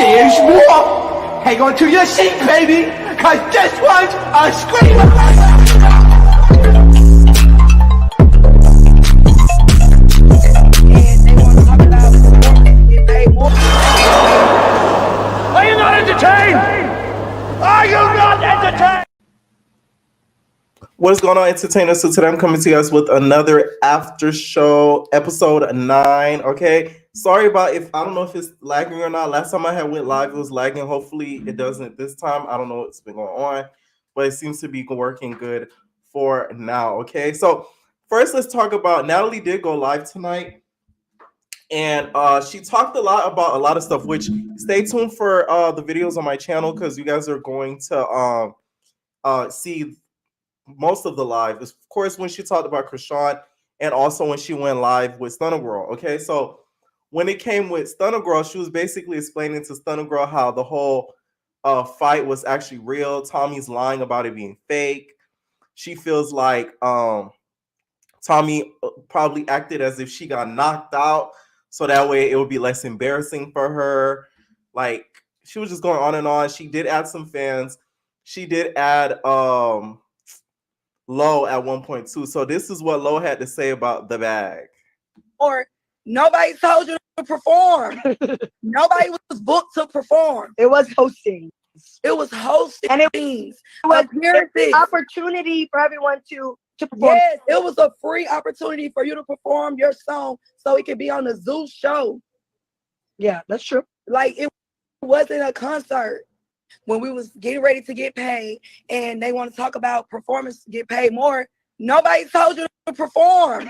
There's more. Hang on to your seat, baby, cause this one's a screamer. And they want to talk about get paid more. Are you not entertained? Are you not entertained? What is going on, entertainers? So today I'm coming to you guys with another after show, episode 9. Okay, sorry about if I don't know if it's lagging or not. Last time I had went live, it was lagging. Hopefully, it doesn't this time. I don't know what's been going on, but it seems to be working good for now. Okay, so first, let's talk about Natalie did go live tonight, and she talked a lot about a lot of stuff. Which stay tuned for the videos on my channel because you guys are going to see most of the live. Of course, when she talked about Chrisean and also when she went live with Stunna Girl. Okay, so when it came with Stunna Girl, she was basically explaining to Stunna Girl how the whole fight was actually real. Tommy's lying about it being fake. She feels like Tommy probably acted as if she got knocked out, so that way it would be less embarrassing for her. Like, she was just going on and on. She did add some fans. She did add Low at 1.2. So this is what Low had to say about the bag. Or nobody told you to perform. Nobody was booked to perform. It was hosting. It was hosting. And it was an opportunity for everyone to perform. Yes, it was a free opportunity for you to perform your song so it could be on the Zeus show. Yeah, that's true. Like, it wasn't a concert. When we was getting ready to get paid and they want to talk about performance, get paid more, nobody told you to perform.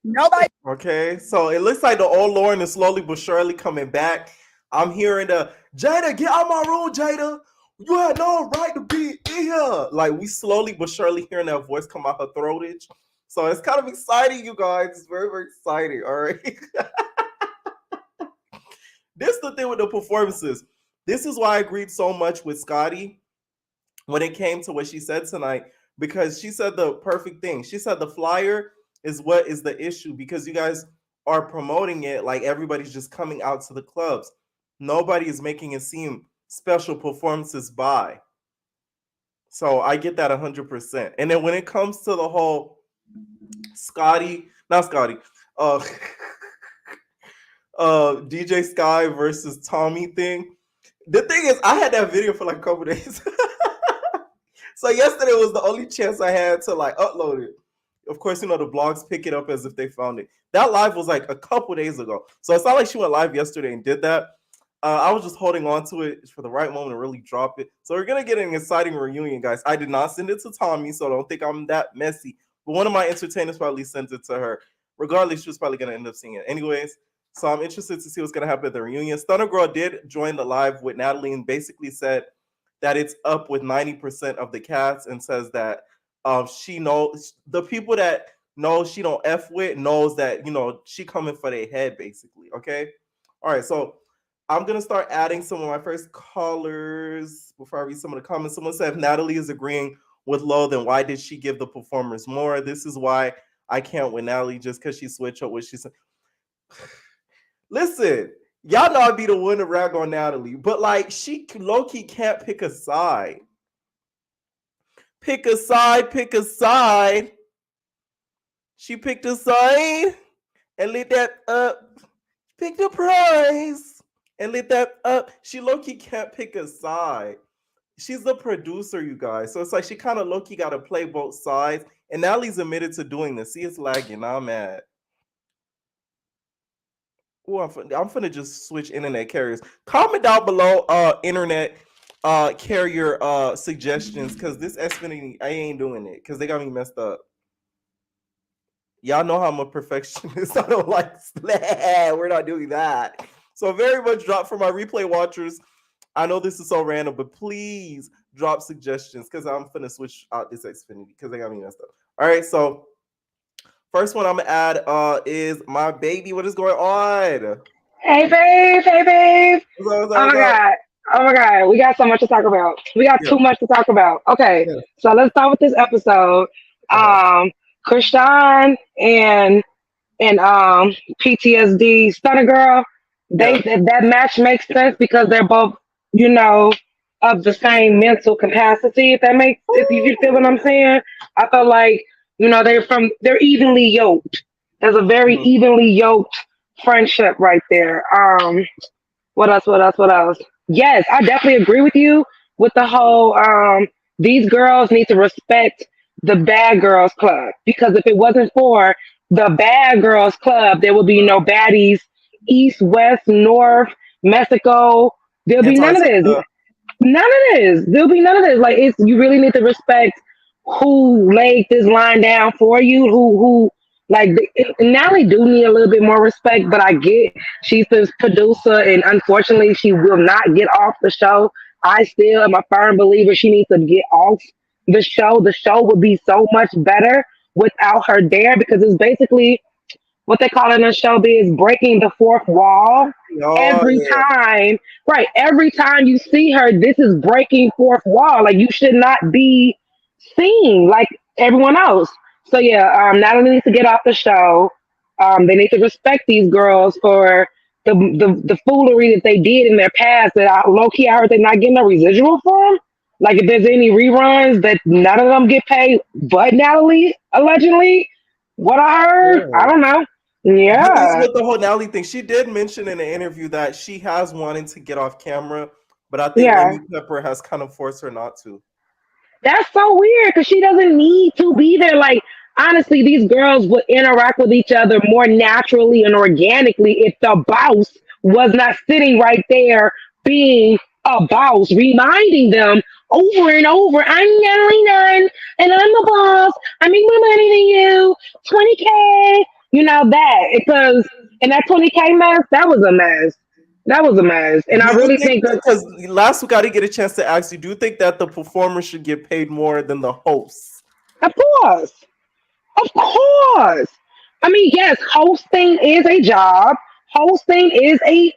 Nobody. Okay, so it looks like the old Lauren is slowly but surely coming back. I'm hearing the Jada, get out my room, Jada. You had no right to be in here. Like, we slowly but surely hearing that voice come out her throatage. So it's kind of exciting, you guys. It's very, very exciting. All right. This is the thing with the performances. This is why I agreed so much with Scotty when it came to what she said tonight, because she said the perfect thing. She said the flyer is what is the issue because you guys are promoting it like everybody's just coming out to the clubs. Nobody is making it seem special performances by. So I get that 100%. And then when it comes to the whole DJ Sky versus Tommy thing, the thing is, I had that video for like a couple days. So yesterday was the only chance I had to like upload it. Of course, you know, the blogs pick it up as if they found it. That live was like a couple days ago. So it's not like she went live yesterday and did that. I was just holding on to it for the right moment to really drop it. So we're going to get an exciting reunion, guys. I did not send it to Tommy, so don't think I'm that messy. But one of my entertainers probably sent it to her. Regardless, she was probably going to end up seeing it. Anyways, so I'm interested to see what's going to happen at the reunion. Stunna Girl did join the live with Natalie and basically said that it's up with 90% of the cast and says that she knows the people that know she don't F with knows that, you know, she coming for their head basically. Okay. All right. So I'm going to start adding some of my first callers before I read some of the comments. Someone said if Natalie is agreeing with Low, then why did she give the performers more? This is why I can't with Natalie just because she switched up what she said. Listen, y'all know I'd be the one to rag on Natalie, but like she low-key can't pick a side. Pick a side. She picked a side and lit that up. Pick the prize and lit that up. She low-key can't pick a side. She's the producer, you guys. So it's like she kind of low-key got to play both sides. And Natalie's admitted to doing this. See, it's lagging. Now I'm mad. Oh, I'm finna just switch internet carriers. Comment down below internet carrier suggestions, because this Xfinity, I ain't doing it because they got me messed up. Y'all know how I'm a perfectionist. I don't like we're not doing that. So very much drop for my replay watchers. I know this is so random, but please drop suggestions because I'm finna switch out this Xfinity because they got me messed up. All right, so first one I'm gonna add is my baby. What is going on? Hey babe. Oh my god. We got so much to talk about. We got too much to talk about. Okay, so let's start with this episode. Chrisean and PTSD Stunna Girl. that match makes sense because they're both, you know, of the same mental capacity. If you feel what I'm saying, I feel like, you know, they're evenly yoked. There's a very evenly yoked friendship right there. What else? What else? What else? Yes, I definitely agree with you with the whole these girls need to respect the bad girls club, because if it wasn't for the bad girls club, there would be no baddies, east, west, north, Mexico. There'll be none of this. None of this. There'll be none of this. Like, you really need to respect who laid this line down for you, who like Natalie do need a little bit more respect, but I get she's the producer and unfortunately she will not get off the show. I still am a firm believer she needs to get off the show. The show would be so much better without her there, because it's basically what they call it in the showbiz breaking the fourth wall. Every time, right? Every time you see her, this is breaking fourth wall. Like, you should not be seen like everyone else. So yeah, Natalie needs to get off the show. They need to respect these girls for the foolery that they did in their past. That low key, I heard they're not getting a residual from. Like, if there's any reruns, that none of them get paid, but Natalie allegedly. What I heard, I don't know. Yeah, with the whole Natalie thing, she did mention in an interview that she has wanted to get off camera, but I think Lemmy Pepper has kind of forced her not to. That's so weird because she doesn't need to be there. Like, honestly, these girls would interact with each other more naturally and organically if the boss was not sitting right there being a boss, reminding them over and over, I'm Natalie Nunn, and I'm the boss. I make more money than you. 20K. You know that. Because in that 20K mess, that was a mess. That was a mess. And I really think that, because last week I didn't get a chance to ask you, do you think that the performer should get paid more than the hosts? Of course. Of course. I mean, yes, hosting is a job. Hosting is a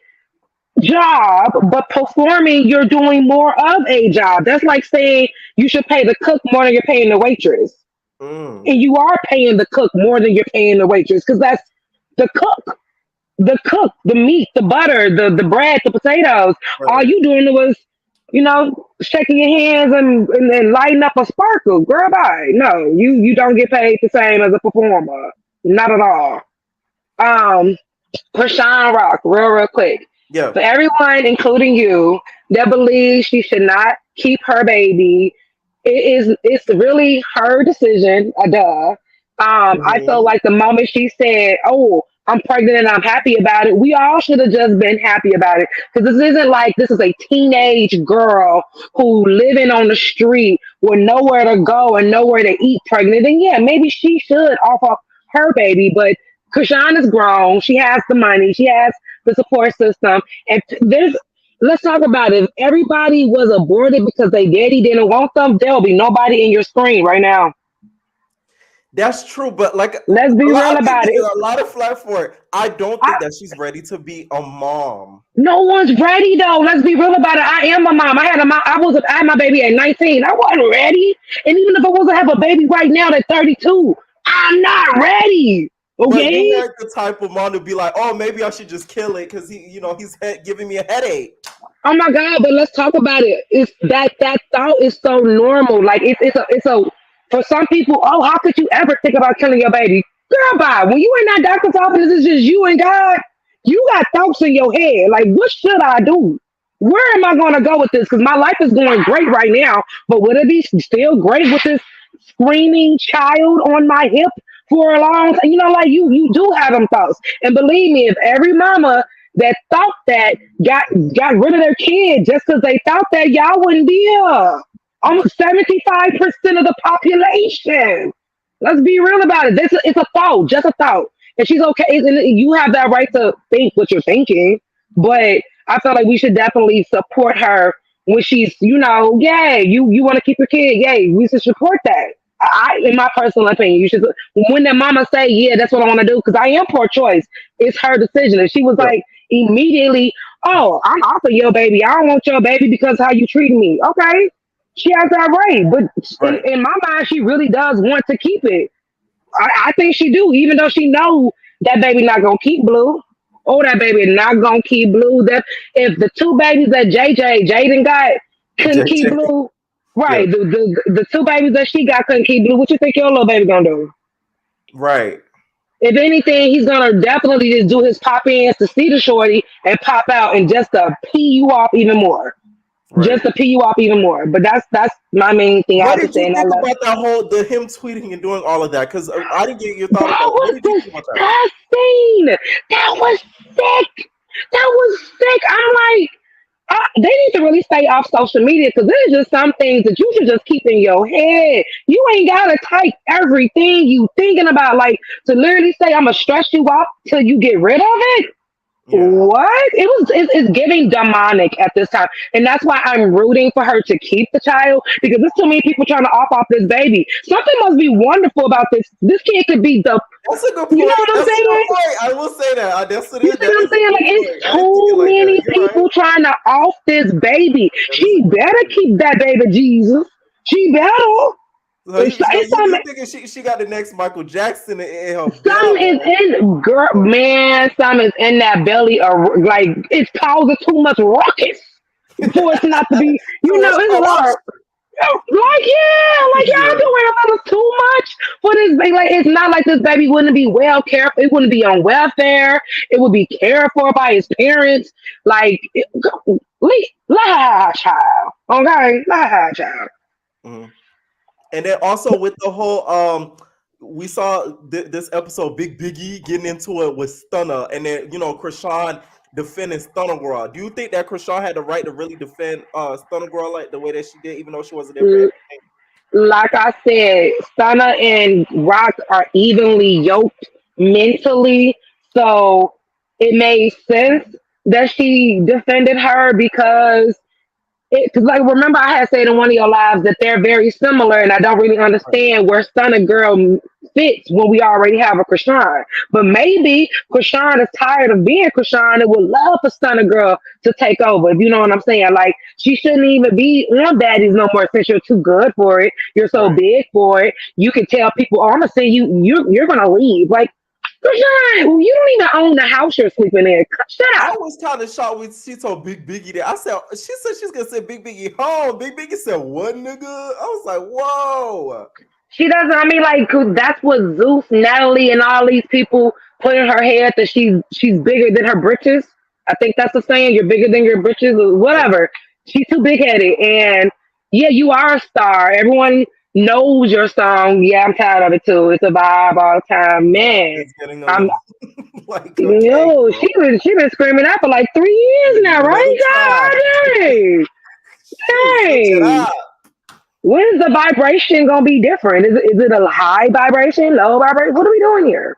job, but performing, you're doing more of a job. That's like saying you should pay the cook more than you're paying the waitress. And you are paying the cook more than you're paying the waitress, because that's the cook. The cook, the meat, the butter, the bread, the potatoes. Right. All you doing was, you know, shaking your hands and lighting up a sparkle. Girl, bye. No, you don't get paid the same as a performer. Not at all. Chrisean Rock, real quick. Yeah. For everyone, including you, that believes she should not keep her baby, it's really her decision. I felt like the moment she said, "Oh, I'm pregnant and I'm happy about it," we all should have just been happy about it. Because this isn't like this is a teenage girl who living on the street with nowhere to go and nowhere to eat pregnant. And yeah, maybe she should offer her baby, but Chrisean is grown. She has the money. She has the support system. And let's talk about it. If everybody was aborted because they daddy didn't want them, there will be nobody in your screen right now. That's true, but like, let's be real about it. A lot of flack for it. I don't think that she's ready to be a mom. No one's ready though. Let's be real about it. I am a mom. I had my baby at 19. I wasn't ready. And even if I wasn't have a baby right now at 32, I'm not ready. Okay. You're like the type of mom to be like, oh, maybe I should just kill it because he's giving me a headache. Oh my God! But let's talk about it. It's that thought is so normal. Like it's a for some people. Oh, how could you ever think about killing your baby? Girl, bye. When you in that doctor's office, it's just you and God. You got thoughts in your head. Like, what should I do? Where am I going to go with this? Because my life is going great right now. But would it be still great with this screaming child on my hip for a long time? You know, like you do have them thoughts. And believe me, if every mama that thought that got rid of their kid just because they thought that, y'all wouldn't be here. Almost 75% of the population. Let's be real about it. It's a thought, just a thought. And she's okay. And you have that right to think what you're thinking. But I feel like we should definitely support her when she's, you know, yay, you want to keep your kid. Yay, we should support that. In my personal opinion, you should. When that mama say, yeah, that's what I want to do, because I am pro-choice. It's her decision. And she was like, immediately, oh, I'm off of your baby. I don't want your baby because how you treat me. Okay. She has that right. But in my mind, she really does want to keep it. I think she do, even though she know that baby not going to keep Blue. Oh, that baby not gonna keep Blue. That if the two babies that Jaden got couldn't keep JJ. Blue, Yeah. right? The two babies that she got couldn't keep Blue. What you think your little baby gonna do? Right. If anything, he's gonna definitely just do his pop ins to see the shorty and pop out and just to pee you off even more. Right. Just to pee you off even more. But that's my main thing I What have to did say. you And I think love about that whole him tweeting and doing all of that? Because I didn't get your thought that about it. What was did you think about that? disgusting. That was sick. That was sick. I'm like, they need to really stay off social media because there's just some things that you should just keep in your head. You ain't gotta type everything you thinking about, like to literally say I'm gonna stress you out till you get rid of it. Yeah. What? It's giving demonic at this time. And that's why I'm rooting for her to keep the child because there's too many people trying to off this baby. Something must be wonderful about this. This kid could be the That's a good point. you know what I'm That's a good saying? point. I will say that. That's it You is. see That what I'm is a saying? good Like point. it's I didn't think it too like that. many You're right. people trying to off this baby. That is a She good better point. keep that baby, Jesus. She better. So It's, it's you something, thinking she got the next Michael Jackson in her some is belly? in girl, man. Some is in that belly. Like it's causing too much ruckus for it not to be. So You know, much it's a lot. corruption. Like yeah, like y'all Yeah. doing a little too much for this baby. Like it's not like this baby wouldn't be well cared. It wouldn't be on welfare. It would be cared for by his parents. Like let her have a child, okay? Let her have a child. Mhm. And then also with the whole we saw this episode Biggie getting into it with Stunna, and then Chrisean defending Stunna Girl. Do you think that Chrisean had the right to really defend Stunna Girl like the way that she did, even though she wasn't there for L- everything? Like I said, Stunna and Rock are evenly yoked mentally, so it made sense that she defended her because cause like remember I had said in one of your lives that they're very similar, and I don't really understand where Stunner Girl fits when we already have a Chrisean. But maybe Chrisean is tired of being Chrisean and would love for Stunner Girl to take over. If you know what I'm saying, like she shouldn't even be on Baddies no more since you're too good for it. You're so Right. big for it. You can tell people, "Oh, I'm gonna send you. You're gonna leave." Like Chrisean, you don't even own the house you're sleeping in. Shut I up. was kind of shocked when she told Big Biggie that. She said she's gonna send Big Biggie home. Big Biggie said, "What, nigga?" I was like, "Whoa." She doesn't. I mean, like 'cause that's what Zeus, Natalie, and all these people put in her head that she's bigger than her britches. I think that's the saying. You're bigger than your britches, or whatever. She's too big headed, and yeah, you are a star. Everyone knows your song. Yeah, I'm tired of it too. It's a vibe all the time, man. It's getting a I'm little like, okay, girl, she been screaming that for like 3 years now, let it right? try. God dang, Switch it dang. up. When is the vibration gonna be different? Is it a high vibration, low vibration? What are we doing here?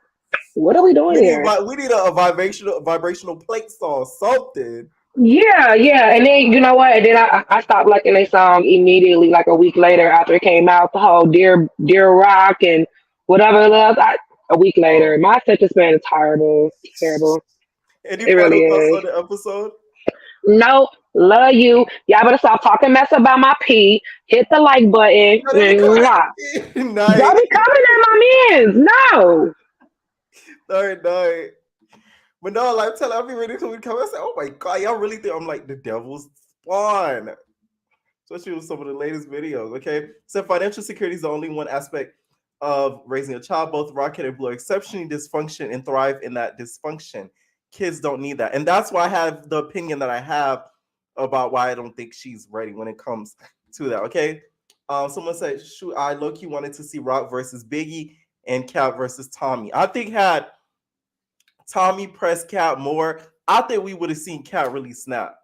What are we doing here? We need a vibrational plate saw something. Yeah, yeah. And then you know what? And then I stopped liking their song immediately, like a week later after it came out. The whole Dear Rock and whatever else. A week later, my attention span is terrible, terrible. Any It really final thoughts is. on the episode? Nope. Love you. Y'all better stop talking mess about my pee. Hit the like button. No, they be coming Mwah. at me. Y'all be coming at my mans. No. No. But no, like, I'll be ready to come. I say, oh my god, y'all really think I'm like the devil's spawn? Especially with some of the latest videos. Okay, so financial security is the only one aspect of raising a child. Both Rocket and Blue are exceptionally dysfunction and thrive in that dysfunction. Kids don't need that, and that's why I have the opinion that I have about why I don't think she's ready when it comes to that. Okay, someone said, "Shoot, I low-key wanted to see Rock versus Biggie and Cap versus Tommy. I think had Tommy pressed Cap more, I think we would have seen Cap really snap.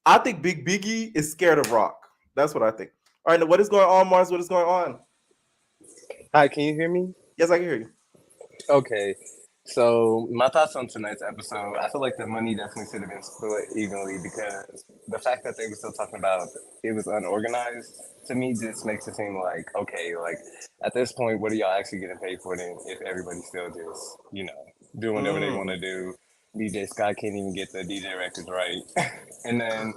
I think Big Biggie is scared of Rock. That's what I think. All right, now what is going on, Mars? What is going on? Hi, can you hear me? Yes, I can hear you. Okay. So my thoughts on tonight's episode, I feel like the money definitely should have been split evenly because the fact that they were still talking about it was unorganized to me just makes it seem like, okay, like at this point, what are y'all actually getting paid for then if everybody's still just, doing whatever they want to do? DJ Scott can't even get the DJ records right. And then,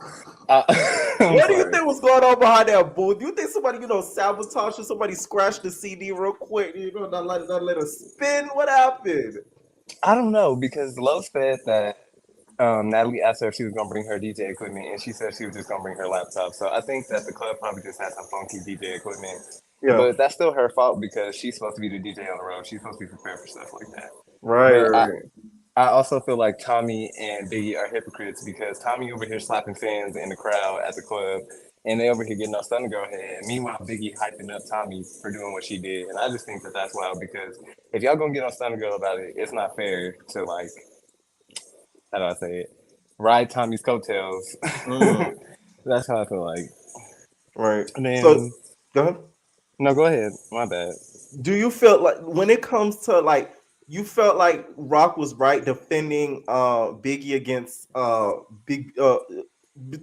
I'm What do you sorry. think was going on behind that booth? Do you think somebody, sabotaged or somebody scratched the CD real quick? Not let it spin? What happened? I don't know because Lo said that Natalie asked her if she was gonna bring her DJ equipment, and she said she was just gonna bring her laptop. So I think that the club probably just has some funky DJ equipment, Yeah. but that's still her fault because she's supposed to be the DJ on the road. She's supposed to be prepared for stuff like that. Right, But right. I also feel like Tommy and Biggie are hypocrites because Tommy over here slapping fans in the crowd at the club, and they over here getting on Stunna Girl head. Meanwhile, Biggie hyping up Tommy for doing what she did, and I just think that that's wild because if y'all gonna get on Stunna Girl about it, it's not fair to like, how do I say it, ride Tommy's coattails. Mm, That's how I feel like. right. And So, then go ahead. no, go ahead. My bad. Do you feel like when it comes to like you felt like Rock was right defending Biggie against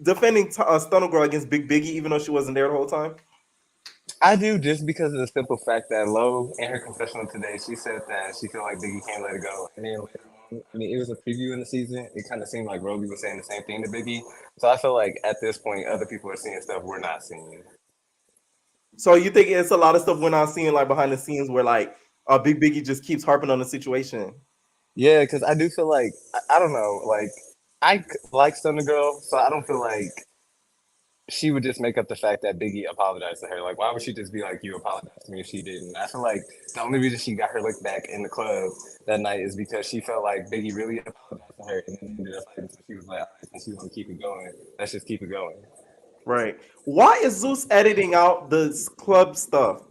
defending Stunna Girl against Big Biggie even though she wasn't there the whole time? I do just because of the simple fact that Lo, in her confessional today, she said that she felt like Biggie can't let it go. And then later on, I mean, it was a preview in the season. It kind of seemed like Roby was saying the same thing to Biggie. So I feel like at this point, other people are seeing stuff we're not seeing. So you think it's a lot of stuff we're not seeing like behind the scenes where like Big Biggie just keeps harping on the situation? Yeah, because I do feel like, I don't know, like, like Stunna Girl, so I don't feel like she would just make up the fact that Biggie apologized to her. Like, why would she just be like, you apologized to me if she didn't? I feel like the only reason she got her lick back in the club that night is because she felt like Biggie really apologized to her and then ended up fighting. So she was like, all right, since you want to keep it going, let's just keep it going. Right. Why is Zeus editing out the club stuff?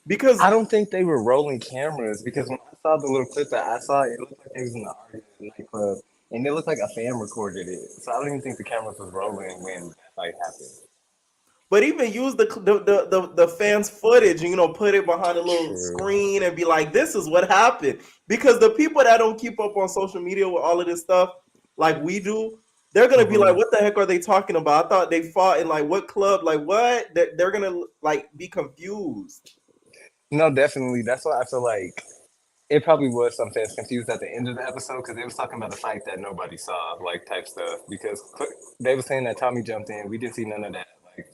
Because I don't think they were rolling cameras because when I saw the little clip that I saw, it looked like it was in the argument in the nightclub and it looked like a fan recorded it. So I don't even think the cameras was rolling when that fight happened. but even use the fans footage and put it behind a little True. screen and be like, this is what happened. Because the people that don't keep up on social media with all of this stuff like we do, they're gonna be like, what the heck are they talking about? I thought they fought in like what club? Like what? They're gonna like be confused. No, definitely. That's why I feel like it probably was some fans confused at the end of the episode because they was talking about the fight that nobody saw, like type stuff. Because they were saying that Tommy jumped in. We didn't see none of that. Like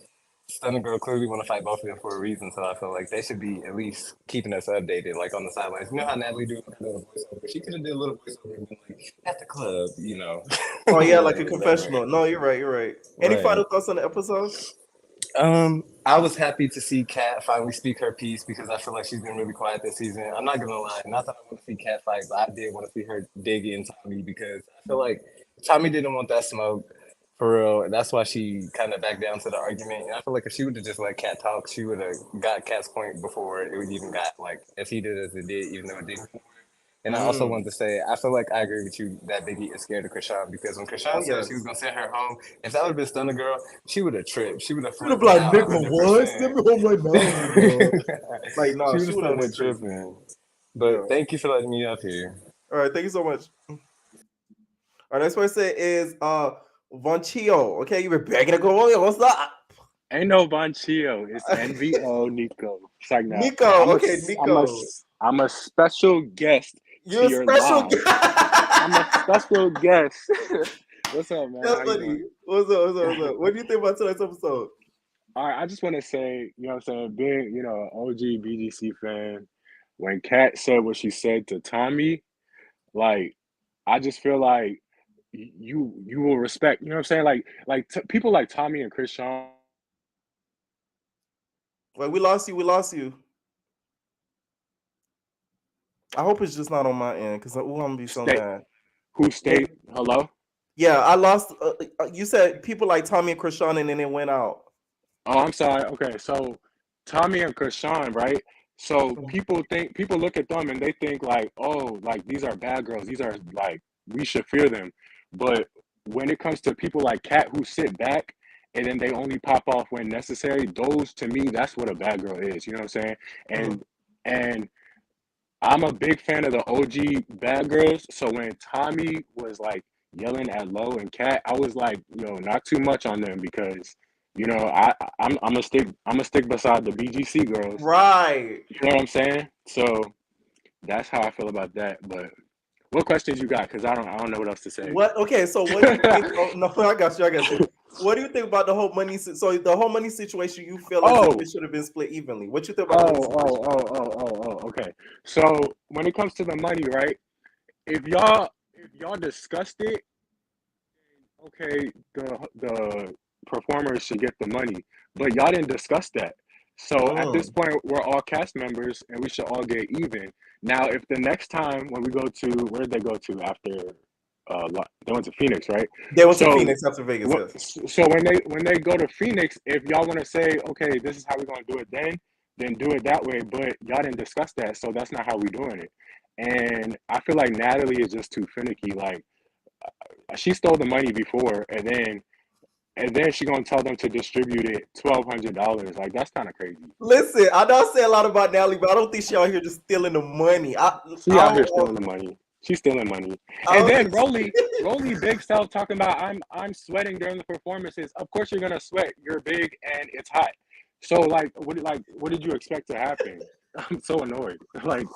Stunna Girl clearly want to fight both of them for a reason. So I feel like they should be at least keeping us updated, like on the sidelines. You know how Natalie do a little voiceover? She could have did a little voiceover and been like at the club, Oh yeah, like a Whatever. confessional. No, you're right. You're right. Any Right. final thoughts on the episode? I was happy to see Kat finally speak her piece because I feel like she's been really quiet this season. I'm not gonna lie, not that I want to see Kat fight, but I did want to see her dig in Tommy because I feel like Tommy didn't want that smoke for real, and that's why she kind of backed down to the argument. And I feel like if she would have just let Kat talk, she would have got Kat's point before it would even got like as heated as it did, even though it didn't. And I also wanted to say, I feel like I agree with you that Biggie is scared of Chrisean because when Chrisean said she was gonna send her home, if that would have been Stunna Girl, she would have tripped. She would have flipped like, out. nigga, what? Send me home right now. Like, no, she she would have went started crazy. tripping. But thank you for letting me up here. All right, thank you so much. Our next person is Vonchio. Okay, you've been begging to go on. What's up? Ain't no Vonchio. It's NVO Nico. It's like that. Nico. Okay, Nico. I'm a special guest. You're to a special guest. I'm a special guest. What's up, man? That's funny. What's up? What do you think about tonight's episode? All right, I just want to say, you know what I'm saying, being, an OG BGC fan, when Kat said what she said to Tommy, like, I just feel like you will respect, you know what I'm saying? Like people like Tommy and Chrisean. Wait, we lost you. I hope it's just not on my end because I'm gonna be so mad. Who stayed? Hello? Yeah, I lost. You said people like Tommy and Chrisean, and then it went out. Oh, I'm sorry. Okay, so Tommy and Chrisean, right? So people look at them and they think like, oh, like these are bad girls. These are like we should fear them. But when it comes to people like Kat who sit back and then they only pop off when necessary, those to me, that's what a bad girl is. You know what I'm saying? And I'm a big fan of the OG bad girls. So when Tommy was like yelling at Lo and Kat, I was like, not too much on them because I'm gonna stick beside the BGC girls. Right. You know what I'm saying? So that's how I feel about that. But what questions you got? Because I don't know what else to say. What? Okay, so what do you think? No, I got you. What do you think about the whole money? So the whole money situation, you feel like it should have been split evenly. What you think about? Okay. So when it comes to the money, right? If y'all discussed it, okay, the performers should get the money, but y'all didn't discuss that. So at this point, we're all cast members, and we should all get even. Now, if the next time when we go to where did they go to after? They went to Phoenix, right? They went to So Phoenix after Vegas, yes. so when they go to Phoenix, if y'all want to say, okay, this is how we're gonna do it, then do it that way. But y'all didn't discuss that, so that's not how we're doing it. And I feel like Natalie is just too finicky. Like she stole the money before, and then she gonna tell them to distribute it $1,200. Like that's kind of crazy. Listen, I know I say a lot about Natalie, but I don't think she out here just stealing the money. She out here stealing the money. She's stealing money. And then Rolly big self talking about I'm sweating during the performances. Of course you're gonna sweat. You're big and it's hot. So what did you expect to happen? I'm so annoyed. Like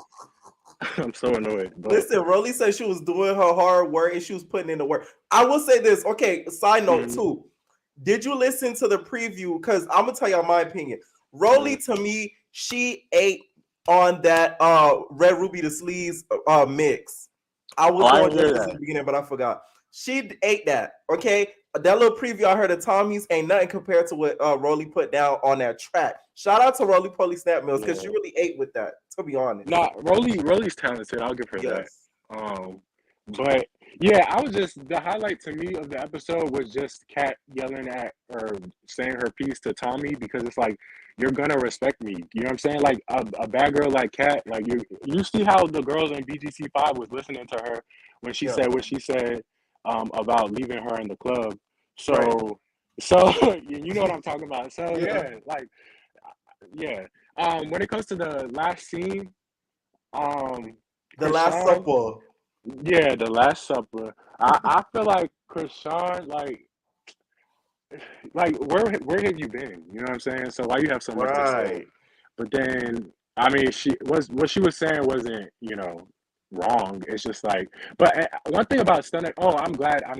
I'm so annoyed. But listen, Rolly said she was doing her hard work and she was putting in the work. I will say this. Okay, side note too. Did you listen to the preview? Because I'm gonna tell y'all my opinion. Rolly, to me, she ate on that Red Ruby the Sleeves mix. I was going to in the beginning, but I forgot. She ate that. Okay, that little preview I heard of Tommy's ain't nothing compared to what Rolly put down on that track. Shout out to Rolly Poly Snap Mills because she really ate with that. To be honest, nah, Rolly's talented. I'll give her that. But yeah, I was just the highlight to me of the episode was just Kat yelling at or saying her piece to Tommy because it's like you're gonna respect me. You know what I'm saying? Like a bad girl like Kat, like you see how the girls in BGC5 was listening to her when she said what she said about leaving her in the club. So you know what I'm talking about. So when it comes to the last scene, the Last Supper. Yeah, the Last Supper. I feel like Chrisean, like where have you been? You know what I'm saying? So why you have so much to say? But then I mean, what she was saying wasn't wrong. It's just like, but one thing about Stunna. Oh, I'm glad I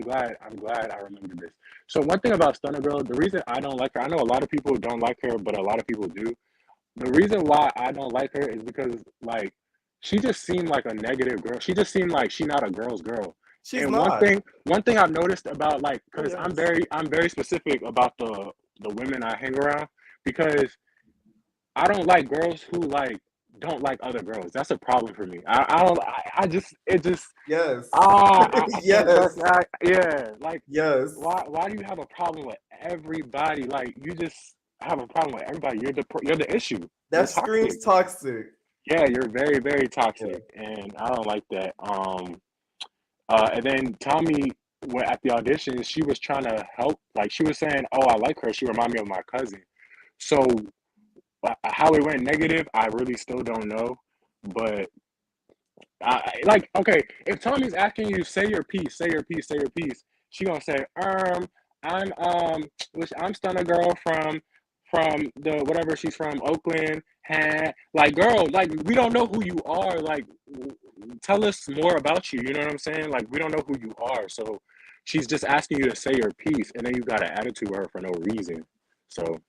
remember this. So one thing about Stunna Girl, the reason I don't like her, I know a lot of people don't like her, but a lot of people do. The reason why I don't like her is because like she just seemed like a negative girl. She just seemed like she's not a girl's girl. She's not. One thing I've noticed about like because I'm very specific about the women I hang around because I don't like girls who like don't like other girls. That's a problem for me. I just yes. Yes. Like yes. Why do you have a problem with everybody? Like you just have a problem with everybody. You're the issue. That screams toxic. Yeah, you're very, very toxic, and I don't like that. And then Tommy, at the audition, she was trying to help. Like she was saying, "Oh, I like her. She remind me of my cousin." So how it went negative, I really still don't know. But okay, if Tommy's asking you, say your piece, she gonna say, I'm Stunna Girl from the whatever she's from, Oakland. Like, girl, like we don't know who you are. Like, tell us more about you. You know what I'm saying? Like, we don't know who you are. So she's just asking you to say your piece, and then you got an attitude with her for no reason. So,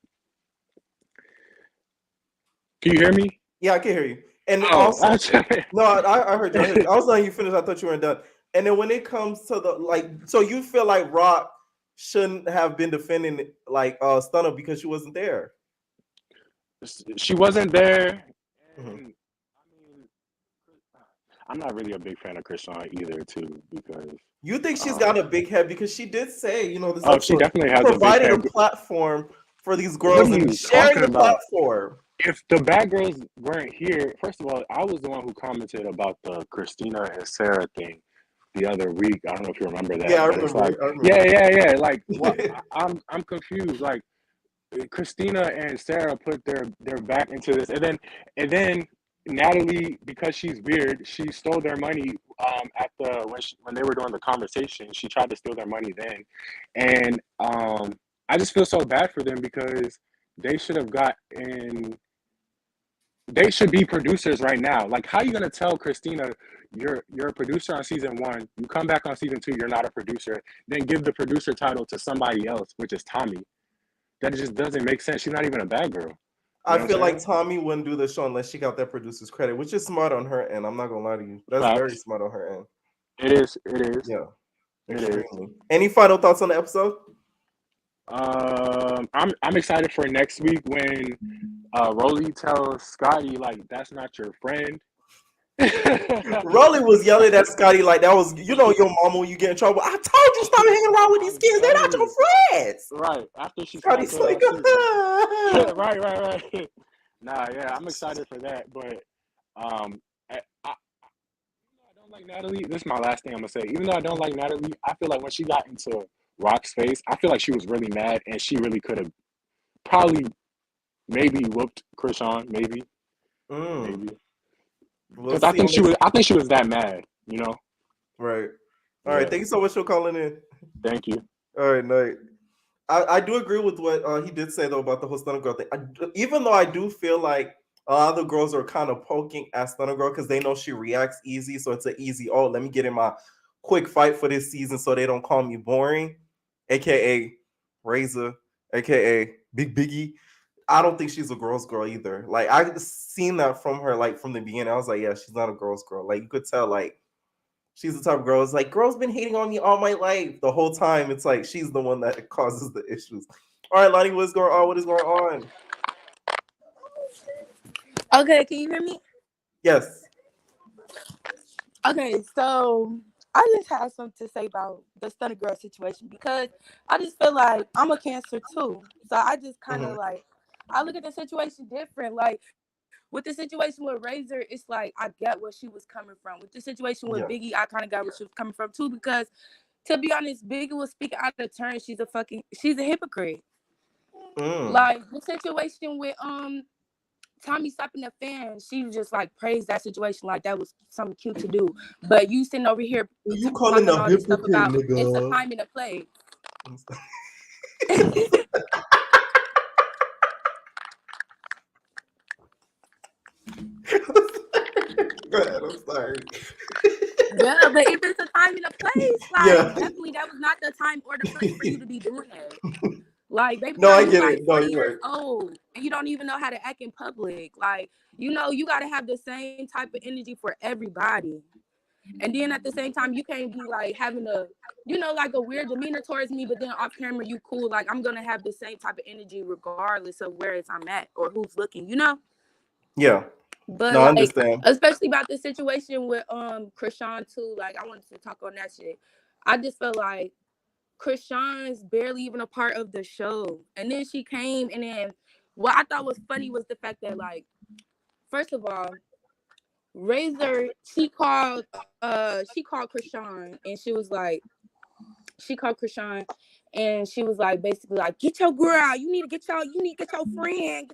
can you hear me? Yeah, I can hear you. And also, no, I heard you. I was letting you finish. I thought you weren't done. And then when it comes to the so you feel like Rock shouldn't have been defending Stunna because she wasn't there. She wasn't there. And, I mean, I'm not really a big fan of Chrisean either, too, because you think she's got a big head because she did say, this she definitely has providing a platform for these girls and sharing the platform. If the bad girls weren't here, first of all, I was the one who commented about the Christina and Sarah thing the other week. I don't know if you remember that. Yeah, I remember. Yeah. Like, I'm confused. Like, Christina and Sarah put their back into this, and then Natalie, because she's weird, she stole their money at when they were doing the conversation. She tried to steal their money then, and I just feel so bad for them because they should have they should be producers right now. Like, how are you gonna tell Christina you're a producer on season 1, you come back on season 2, you're not a producer, then give the producer title to somebody else, which is Tommy? That just doesn't make sense. She's not even a bad girl. I feel like Tommy wouldn't do the show unless she got that producer's credit, which is smart on her end. I'm not gonna lie to you. That's very smart on her end. It is. Yeah. Extremely. Any final thoughts on the episode? I'm excited for next week when Rolly tells Scotty like that's not your friend. Rolly was yelling at Scotty like that was, your mama when you get in trouble. I told you stop hanging around with these kids. They're not your friends. Right. After she Scotty's slapped like, her, right. Nah, yeah, I'm excited for that. But even though I don't like Natalie, this is my last thing I'm gonna say. Even though I don't like Natalie, I feel like when she got into Rock's face, I feel like she was really mad and she really could have probably maybe whooped Chrisean, maybe. Because I think she was that mad, Right. All right. Thank you so much for calling in. Thank you. All right, night. I do agree with what he did say though about the whole Stunna Girl thing. Even though I do feel like a lot of the girls are kind of poking at Stunna Girl because they know she reacts easy, so it's an easy. Oh, let me get in my quick fight for this season so they don't call me boring, aka Razor, aka Biggie. I don't think she's a girl's girl either. Like I seen that from her, like from the beginning. I was like, yeah, she's not a girl's girl. Like you could tell, like she's the type of girl. It's like girls been hating on me all my life. The whole time, it's like she's the one that causes the issues. All right, Lonnie, what's going on? What is going on? Okay, can you hear me? Yes. Okay, so I just have something to say about the Stunna Girl situation because I just feel like I'm a Cancer too. So I just kind of like, I look at the situation different. Like with the situation with Razor, it's like I get where she was coming from. With the situation with Biggie, I kind of got where she was coming from too because, to be honest, Biggie was speaking out of turn. She's a hypocrite. Like the situation with Tommy slapping the fan, she just like praised that situation like that was something cute to do. But you sitting over here you calling all this stuff about it's a time and a place. Go ahead, I'm sorry. Yeah, but if it's a time and a place, like definitely that was not the time or the place for you to be doing that. Like, baby, no, I you get like it. 40 years old and you don't even know how to act in public. Like, you got to have the same type of energy for everybody. And then at the same time, you can't be like having like a weird demeanor towards me, but then off camera, you cool. Like, I'm going to have the same type of energy regardless of where I'm at or who's looking, Yeah. But no, like, I understand. especially about the situation with Chrisean too. Like, I wanted to talk on that shit. I just felt like Chrisean's barely even a part of the show. And then she came and then what I thought was funny was the fact that, like, first of all, Razor, she called Chrisean and she called Chrisean and she was like basically like, get your girl, you need to get your friend,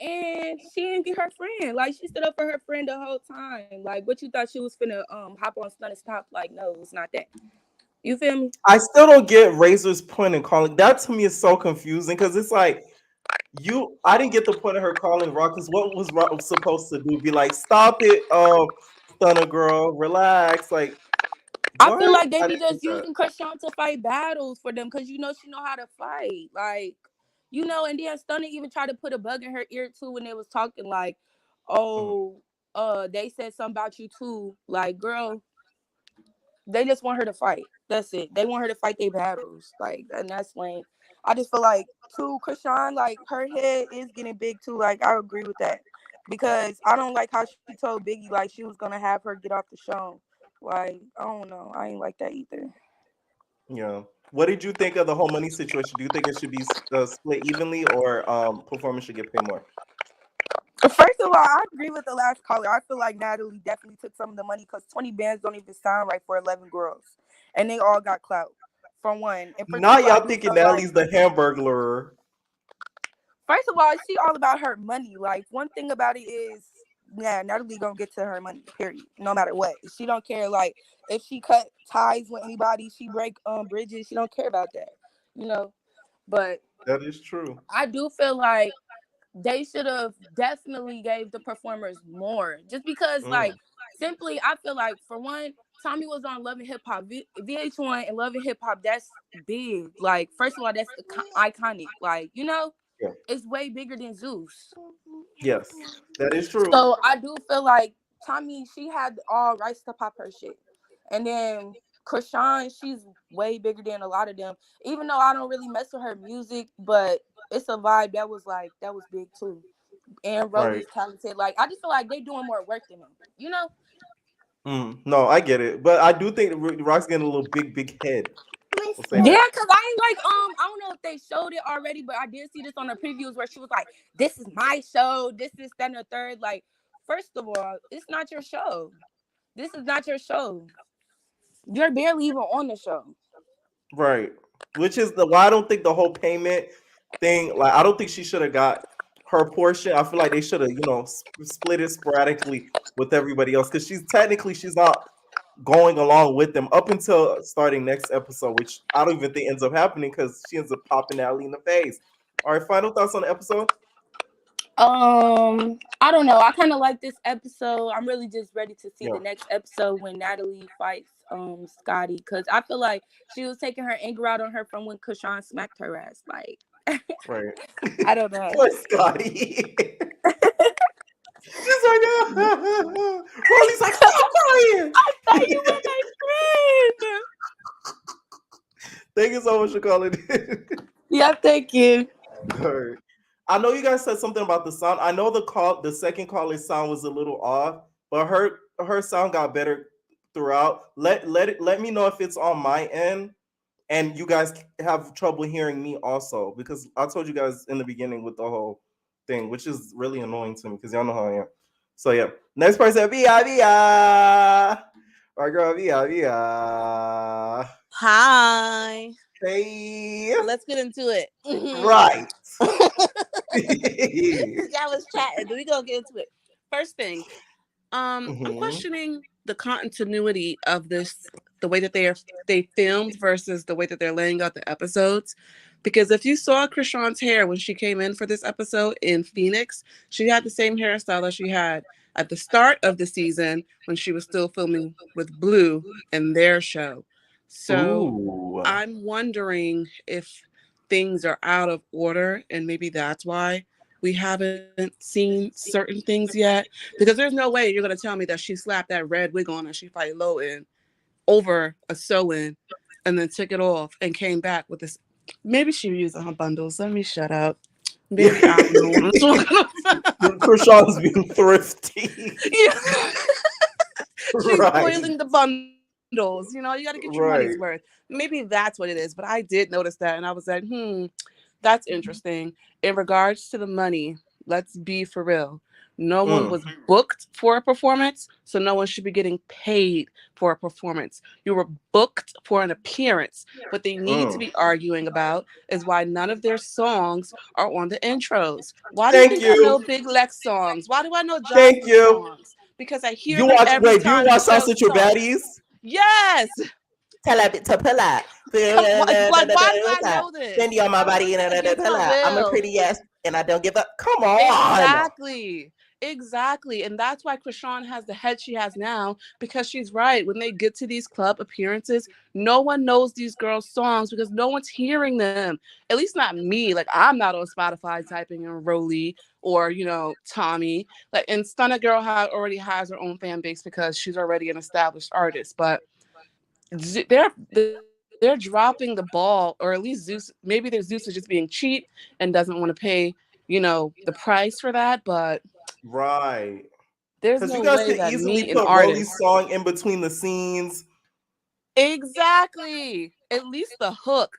And she didn't get her friend. Like, she stood up for her friend the whole time. Like, what you thought she was finna hop on Stunna's top? Like, no, it's not that. You feel me? I still don't get Razor's point in calling. That to me is so confusing because it's like I didn't get the point of her calling Rock because what was Rock supposed to do? Be like, stop it, Stunna Girl, relax. Like, I feel like they be just using Chrisean to fight battles for them because she know how to fight. Like, and then Stunna even tried to put a bug in her ear too when they was talking like, oh, they said something about you too. Like, girl, they just want her to fight. That's it. They want her to fight their battles. Like, and that's lame. I just feel like too, Chrisean, like her head is getting big too. Like, I agree with that. Because I don't like how she told Biggie like she was gonna have her get off the show. Like, I don't know. I ain't like that either. Yeah. What did you think of the whole money situation? Do you think it should be split evenly or performers should get paid more? First of all, I agree with the last caller. I feel like Natalie definitely took some of the money because 20 bands don't even sound right for 11 girls. And they all got clout, for one. And for Now two, y'all thinking Natalie's the Hamburglar. First of all, she all about her money. Like, one thing about it is, Natalie gonna get to her money, period. No matter what. She don't care, like, if she cut ties with anybody, she break bridges, she don't care about that. But that is true. I do feel like they should have definitely gave the performers more. Just because, like, simply, I feel like, for one, Tommy was on Love and Hip Hop. VH1 and Love and Hip Hop, that's big. Like, first of all, that's iconic. Like, it's way bigger than Zeus. Yes, that is true. So I do feel like Tommy, she had all rights to pop her shit. And then Chrisean, she's way bigger than a lot of them. Even though I don't really mess with her music, but it's a vibe that was big too. And Right. Rolly's talented. Like I just feel like they doing more work than him. You know? No, I get it, but I do think Rock's getting a little big head. We'll say Yeah, that. cause I ain't like I don't know if they showed it already, but I did see this on the previews where she was like, "This is my show. This is that and the third." Like, first of all, it's not your show. This is not your show. You're barely even on the show. Right. Which is why I don't think the whole payment thing, like I don't think she should have got her portion. I feel like they should have, split it sporadically with everybody else because she's not going along with them up until starting next episode, which I don't even think ends up happening because she ends up popping Natalie in the face. All right, final thoughts on the episode? I don't know. I kind of like this episode. I'm really just ready to see Yeah. the next episode when Natalie fights Scotty, because I feel like she was taking her anger out on her from when Chrisean smacked her ass. Like, Right. I don't know. Poor Scotty. She's like, Rolly's like, stop crying. I thought you were my friend. Thank you so much for calling in. Yeah, thank you. Alright. I know you guys said something about the sound. I know the second caller's sound was a little off, but her sound got better throughout. Let me know if it's on my end and you guys have trouble hearing me also, because I told you guys in the beginning with the whole thing, which is really annoying to me because y'all know how I am. So yeah, next person, Via. Our girl, Via. Hi. Hey. Let's get into it. Right. Y'all was chatting. We gonna get into it. First thing, I'm questioning the continuity of this, the way that they filmed versus the way that they're laying out the episodes. Because if you saw Chrisean's hair when she came in for this episode in Phoenix, she had the same hairstyle that she had at the start of the season when she was still filming with Blue in their show. So I'm wondering if things are out of order, and maybe that's why we haven't seen certain things yet. Because there's no way you're going to tell me that she slapped that red wig on and she fight low in over a sew-in and then took it off and came back with this. Maybe she was using her bundles. Let me shut up. Maybe I don't know what I'm talking about. Chrisean's being thrifty. Yeah. She's spoiling the bundles. You got to get your money's worth. Maybe that's what it is. But I did notice that, and I was like, that's interesting. In regards to the money, let's be for real. No one was booked for a performance, so no one should be getting paid for a performance. You were booked for an appearance. What they need to be arguing about is why none of their songs are on the intros. Why do you think I know Big Lex songs? Why do I know Johnson songs? Because I hear them every time. Do you watch Sauce with Your Baddies? Yes. Tell a bit to pull up. Why do I know this? Fendi on my body and pull up. I'm a pretty ass and I don't give up. Come on. Exactly. And that's why Chrisean has the head she has now, because she's right. When they get to these club appearances, no one knows these girls' songs because no one's hearing them. At least not me. Like, I'm not on Spotify typing in Rolly or, Tommy. Like, and Stunna Girl already has her own fan base because she's already an established artist. But they're dropping the ball, or at least Zeus. Maybe their Zeus is just being cheap and doesn't want to pay, the price for that. But there's no you guys way could that easily me, put an artist, Rolly's song in between the scenes. Exactly. At least the hook.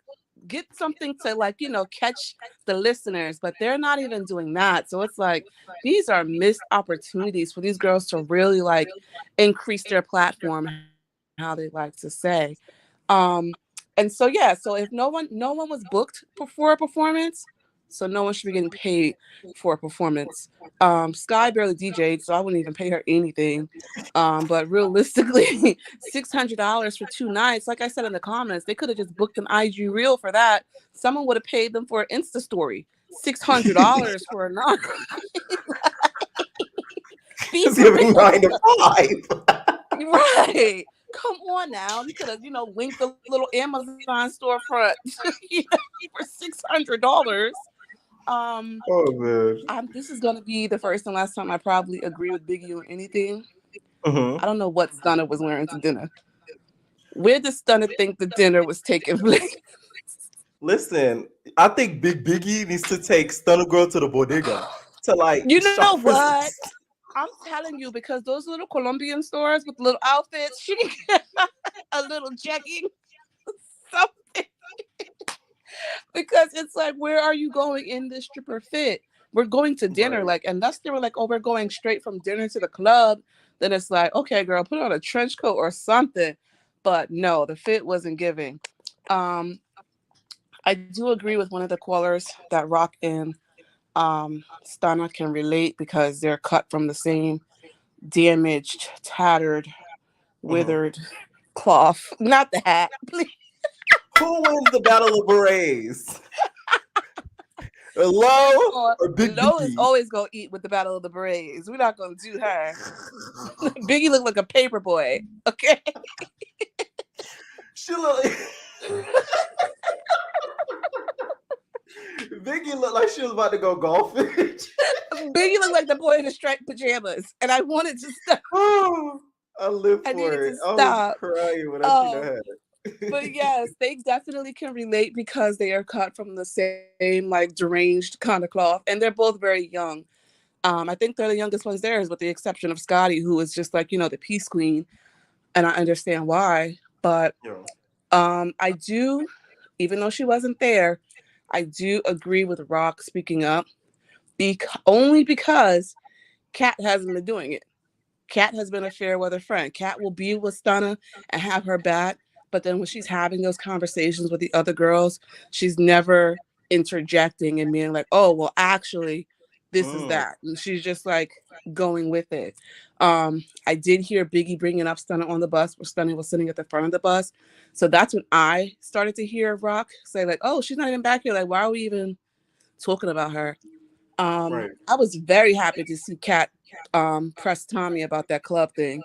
Get something to catch the listeners, but they're not even doing that. So it's like these are missed opportunities for these girls to really increase their platform, how they like to say. And so so if no one was booked for a performance, so no one should be getting paid for a performance. Sky barely DJ'd, so I wouldn't even pay her anything. But realistically, $600 for 2 nights, like I said in the comments, they could have just booked an IG reel for that. Someone would have paid them for an Insta story. $600 for a night. It's giving 9 to 5. Right. Come on now. You could have, linked the little Amazon storefront for $600. Oh man. This is gonna be the first and last time I probably agree with Biggie on anything. I don't know what Stunna was wearing to dinner. Where does Stunna think the dinner was taking place? Listen, I think Biggie needs to take Stunna Girl to the bodega to like You know shop for what? I'm telling you, because those little Colombian stores with little outfits, she can get a little jegging, something. Because it's like, where are you going in this stripper fit? We're going to dinner, Right. like, unless they were like, oh, we're going straight from dinner to the club, then it's like, okay, girl, put on a trench coat or something. But no, the fit wasn't giving. Um, I do agree with one of the callers that Rock and Stunna can relate because they're cut from the same damaged, tattered, withered cloth. Not the hat, please. Who wins the Battle of Berets? Low or Big Low is Biggie? always gonna eat with the Battle of the Berets. We're not gonna do her. Biggie looked like a paper boy. Okay. She look like Biggie looked like she was about to go golfing. Biggie looked like the boy in the striped pajamas, and I wanted to stop. Oh, I live for I needed it. to I was stop. crying when I seen that. But yes, they definitely can relate because they are cut from the same like deranged kind of cloth, and they're both very young. I think they're the youngest ones there, with the exception of Scotty, who is just like, the peace queen, and I understand why. But I do, even though she wasn't there, I do agree with Rock speaking up, only because Kat hasn't been doing it. Kat has been a fair weather friend. Kat will be with Stunna and have her back, but then when she's having those conversations with the other girls, she's never interjecting and being like, oh, well, actually, this is that. And she's just like going with it. I did hear Biggie bringing up Stunna on the bus where Stunna was sitting at the front of the bus. So that's when I started to hear Rock say like, oh, she's not even back here. Like, why are we even talking about her? I was very happy to see Kat press Tommy about that club thing.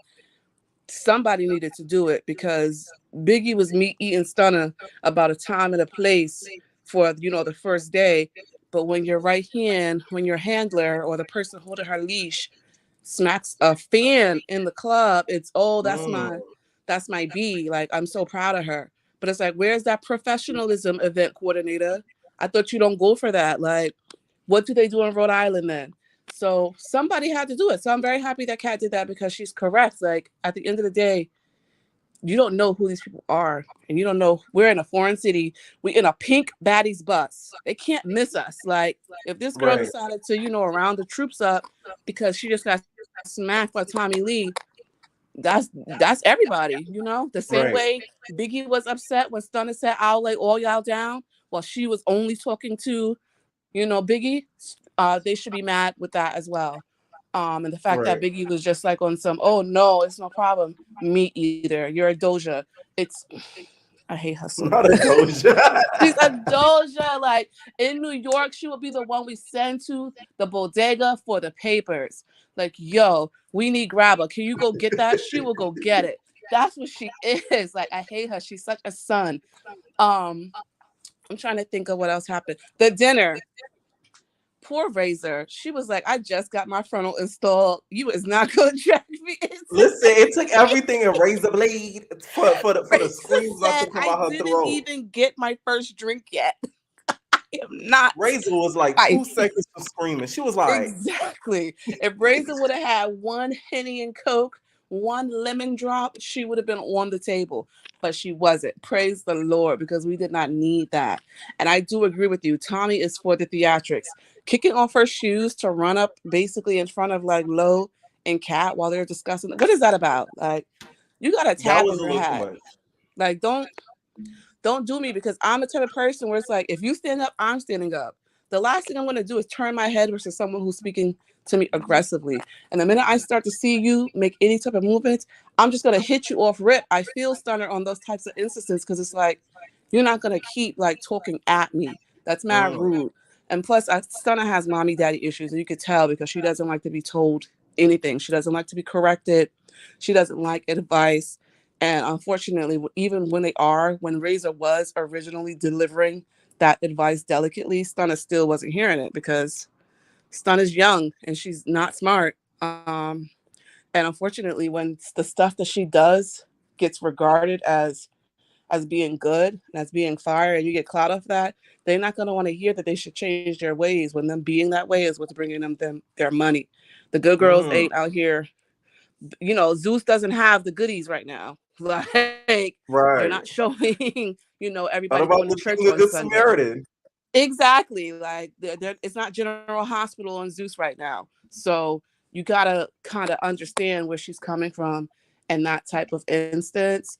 Somebody needed to do it because Biggie was meat eating Stunna about a time and a place for the first day, but when your right hand, when your handler or the person holding her leash smacks a fan in the club, it's that's my B. Like, I'm so proud of her. But it's like, where's that professionalism event coordinator? I thought you don't go for that. Like, what do they do in Rhode Island then? So somebody had to do it. So I'm very happy that Kat did that because she's correct. Like, at the end of the day, you don't know who these people are. And you don't know. We're in a foreign city. We're in a pink Baddies bus. They can't miss us. Like, if this girl decided to, round the troops up because she just got smacked by Tommy Lee, that's everybody, the same way Biggie was upset when Stunna said, I'll lay all y'all down while she was only talking to, Biggie. They should be mad with that as well. And the fact that Biggie was just like on some, oh no, it's no problem. Me either. You're a Doja. I hate her so much. Not a Doja. She's a Doja. Like, in New York, she will be the one we send to the bodega for the papers. Like, yo, we need grabber. Can you go get that? She will go get it. That's what she is. Like, I hate her. She's such a son. I'm trying to think of what else happened. The dinner. Poor Razor. She was like, I just got my frontal installed. You is not going to drag me into Listen, it took everything in Razor Blade for the screams not to come out her throat. I didn't even get my first drink yet. I am not. Razor was like 2 seconds of screaming. She was like, exactly. If Razor would have had one Henny and Coke, one lemon drop, she would have been on the table. But she wasn't. Praise the Lord, because we did not need that. And I do agree with you. Tommy is for the theatrics. Kicking off her shoes to run up basically in front of like Lo and Kat while they're discussing. What is that about? Like, you got a tab on your hat. Like, don't do me, because I'm the type of person where it's like, if you stand up, I'm standing up. The last thing I'm going to do is turn my head versus someone who's speaking to me aggressively. And the minute I start to see you make any type of movement, I'm just going to hit you off rip. I feel Stunner on those types of instances because it's like, you're not going to keep like talking at me. That's mad rude. And plus, Stunner has mommy daddy issues, and you could tell because she doesn't like to be told anything. She doesn't like to be corrected. She doesn't like advice. And unfortunately, even when Razor was originally delivering that advice delicately, Stunna still wasn't hearing it because Stunna's young and she's not smart. And unfortunately, when the stuff that she does gets regarded as being good and as being fire, and you get clout off that, they're not going to want to hear that they should change their ways when them being that way is what's bringing them their money. The good girls ain't out here. You know, Zeus doesn't have the goodies right now. Like, they're not showing, everybody going to church on Sunday. Samaritan. Exactly. Like, it's not General Hospital on Zeus right now. So you got to kind of understand where she's coming from in that type of instance.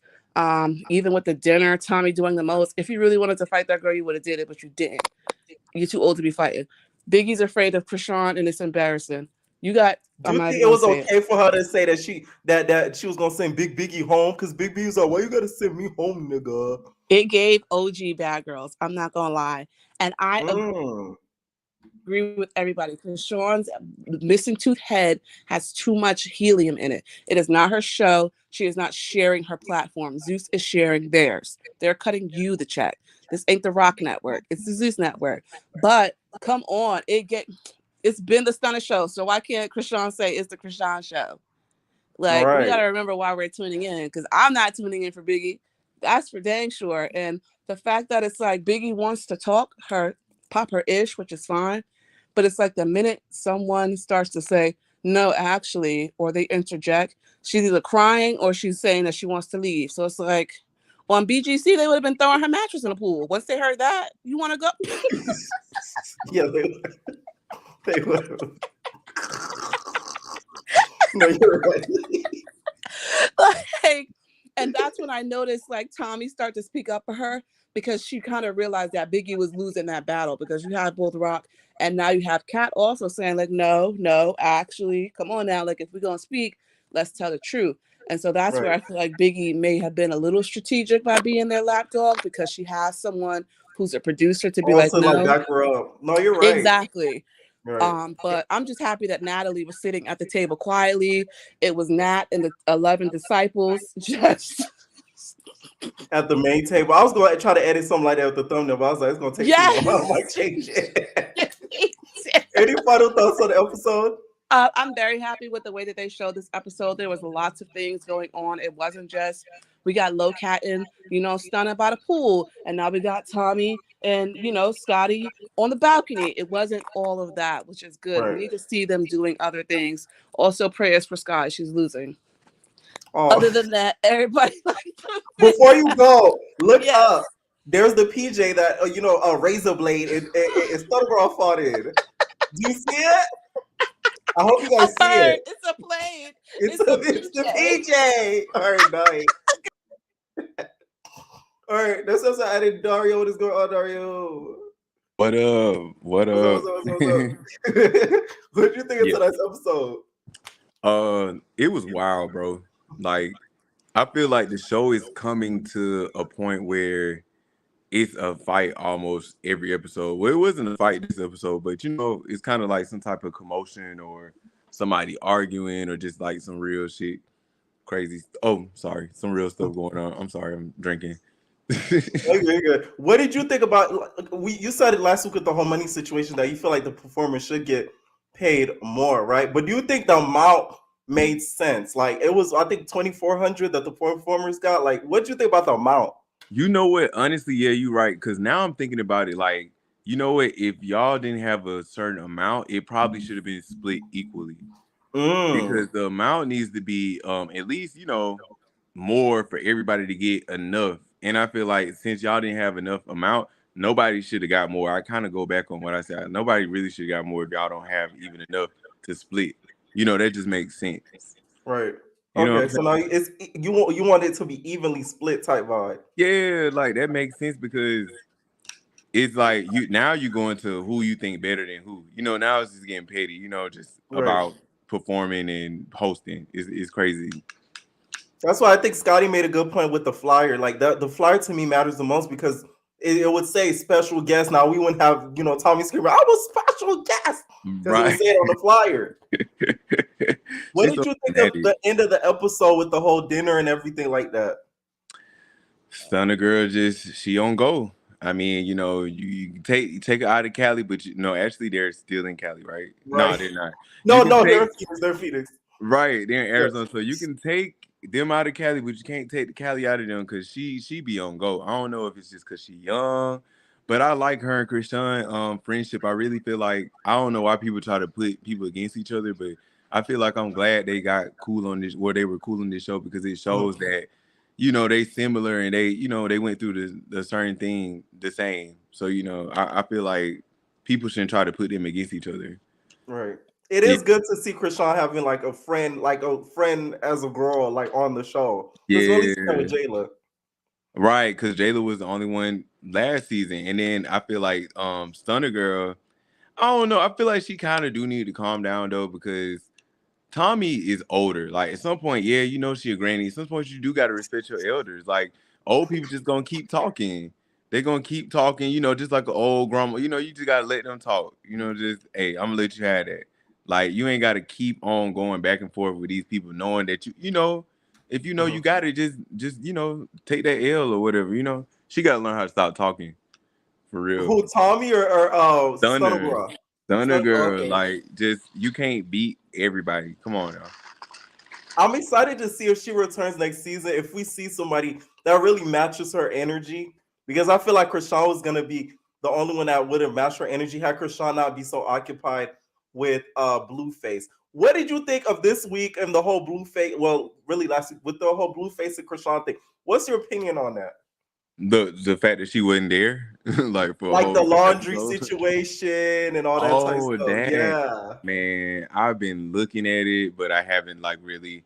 Even with the dinner, Tommy doing the most. If you really wanted to fight that girl, you would have did it, but you didn't. You're too old to be fighting. Biggie's afraid of Chrisean, and it's embarrassing. Do you think it was okay for her to say that she was gonna send Biggie home? Because Big B was like, "Why you gotta send me home, nigga?" It gave OG bad girls. I'm not gonna lie, and I agree with everybody. Chrisean's missing tooth head has too much helium in it. It is not her show. She is not sharing her platform. Zeus is sharing theirs. They're cutting you the check. This ain't the Rock Network. It's the Zeus Network. But come on, it's been the Stunna show. So why can't Chrisean say it's the Chrisean show? Like, we gotta remember why we're tuning in, because I'm not tuning in for Biggie. That's for dang sure. And the fact that it's like Biggie wants to pop her ish, which is fine. But it's like the minute someone starts to say, no, actually, or they interject, she's either crying or she's saying that she wants to leave. So it's like, on BGC, they would have been throwing her mattress in the pool. Once they heard that, you want to go? Yeah, they would. No, you're right. And that's when I noticed, like, Tommy start to speak up for her, because she kind of realized that Biggie was losing that battle, because you have both Rock and now you have Kat also saying, like, no, actually, come on now. Like, if we're going to speak, let's tell the truth. And so that's where I feel like Biggie may have been a little strategic by being their lapdog, because she has someone who's a producer to be like, no. Back her up. No, you're right. Exactly. Right. But I'm just happy that Natalie was sitting at the table quietly. It was Nat and the 11 disciples just at the main table. I was going to try to edit something like that with the thumbnail, but I was like, it's going to take too long. I might change it. Any final thoughts on the episode? I'm very happy with the way that they showed this episode. There was lots of things going on. It wasn't just, we got Low Cat and, Stunna by the pool, and now we got Tommy and, Scotty on the balcony. It wasn't all of that, which is good. We need to see them doing other things. Also, prayers for Sky. She's losing. Other than that, everybody Before you go, look up. There's the PJ that a razor blade and Stunna Girl fought in. Do you see it? I hope you guys see it. It's a blade. It's the PJ. All right, nice. All right, that's also added Dario. What is going on, Dario? What up? What up? What did you think of tonight's episode? It was wild, bro. Like, I feel like the show is coming to a point where it's a fight almost every episode. Well, it wasn't a fight this episode, but it's kind of like some type of commotion or somebody arguing or just like some real shit, crazy. Oh, sorry, some real stuff going on. I'm sorry, I'm drinking. Okay, good. What did you think about? You said it last week with the whole money situation that you feel like the performers should get paid more, right? But do you think the amount made sense? Like, it was, I think, $2,400 that the performers got. Like, what do you think about the amount? You know what? Honestly, yeah, you're right. Because now I'm thinking about it. Like, you know what? If y'all didn't have a certain amount, it probably should have been split equally. Because the amount needs to be at least, more for everybody to get enough. And I feel like since y'all didn't have enough amount, nobody should have got more. I kind of go back on what I said. Nobody really should have got more if y'all don't have even enough to split. That just makes sense. Right. Okay, so now it's you want it to be evenly split type vibe. Yeah, like that makes sense because it's like you going to who you think better than who. Now it's just getting petty. Just about performing and hosting. It's crazy. That's why I think Scotty made a good point with the flyer. Like the flyer to me matters the most because it would say special guest. Now we wouldn't have Tommy screaming, "I'm a special guest," because it would say it on the flyer. What did you think of the end of the episode with the whole dinner and everything like that? Stunna Girl she on go. I mean, you take her out of Cali, but actually they're still in Cali, right? No, they're not. No, they're in Phoenix. Right, they're in Arizona. So you can take them out of Cali, but you can't take the Cali out of them because she be on go. I don't know if it's just because she young, but I like her and Chrisean friendship. I really feel like I don't know why people try to put people against each other, but I feel like I'm glad they got cool on this, where they were cool on this show, because it shows that, you know, they similar and they, you know, they went through the certain thing the same. So, you know, I feel like people shouldn't try to put them against each other. Right. It is good to see Chrisean having like a friend as a girl, like on the show. Because we only see her with Jayla. Right, because Jayla was the only one last season. And then I feel like Stunna Girl, I don't know. I feel like she kind of do need to calm down though, because Tommy is older. Like at some point, yeah, you know she a granny. At some point, you do gotta respect your elders. Like old people just gonna keep talking. They're gonna keep talking, you know, just like an old grandma. You know, you just gotta let them talk. You know, just hey, I'm gonna let you have that. Like you ain't gotta keep on going back and forth with these people, knowing that you know, if you know you got it, just you know, take that L or whatever. You know, she gotta learn how to stop talking. For real. Who, Tommy or Stunna Girl? Stunna Girl, like just you can't beat everybody. Come on now. I'm excited to see if she returns next season. If we see somebody that really matches her energy, because I feel like Chrisean was gonna be the only one that wouldn't match her energy had Chrisean not be so occupied with Blueface. What did you think of this week and the whole Blueface? Well, really last week with the whole Blueface and Chrisean thing. What's your opinion on that? The fact that she wasn't there, like for like the laundry situation and all that type of stuff. That, yeah, man, I've been looking at it, but I haven't like really.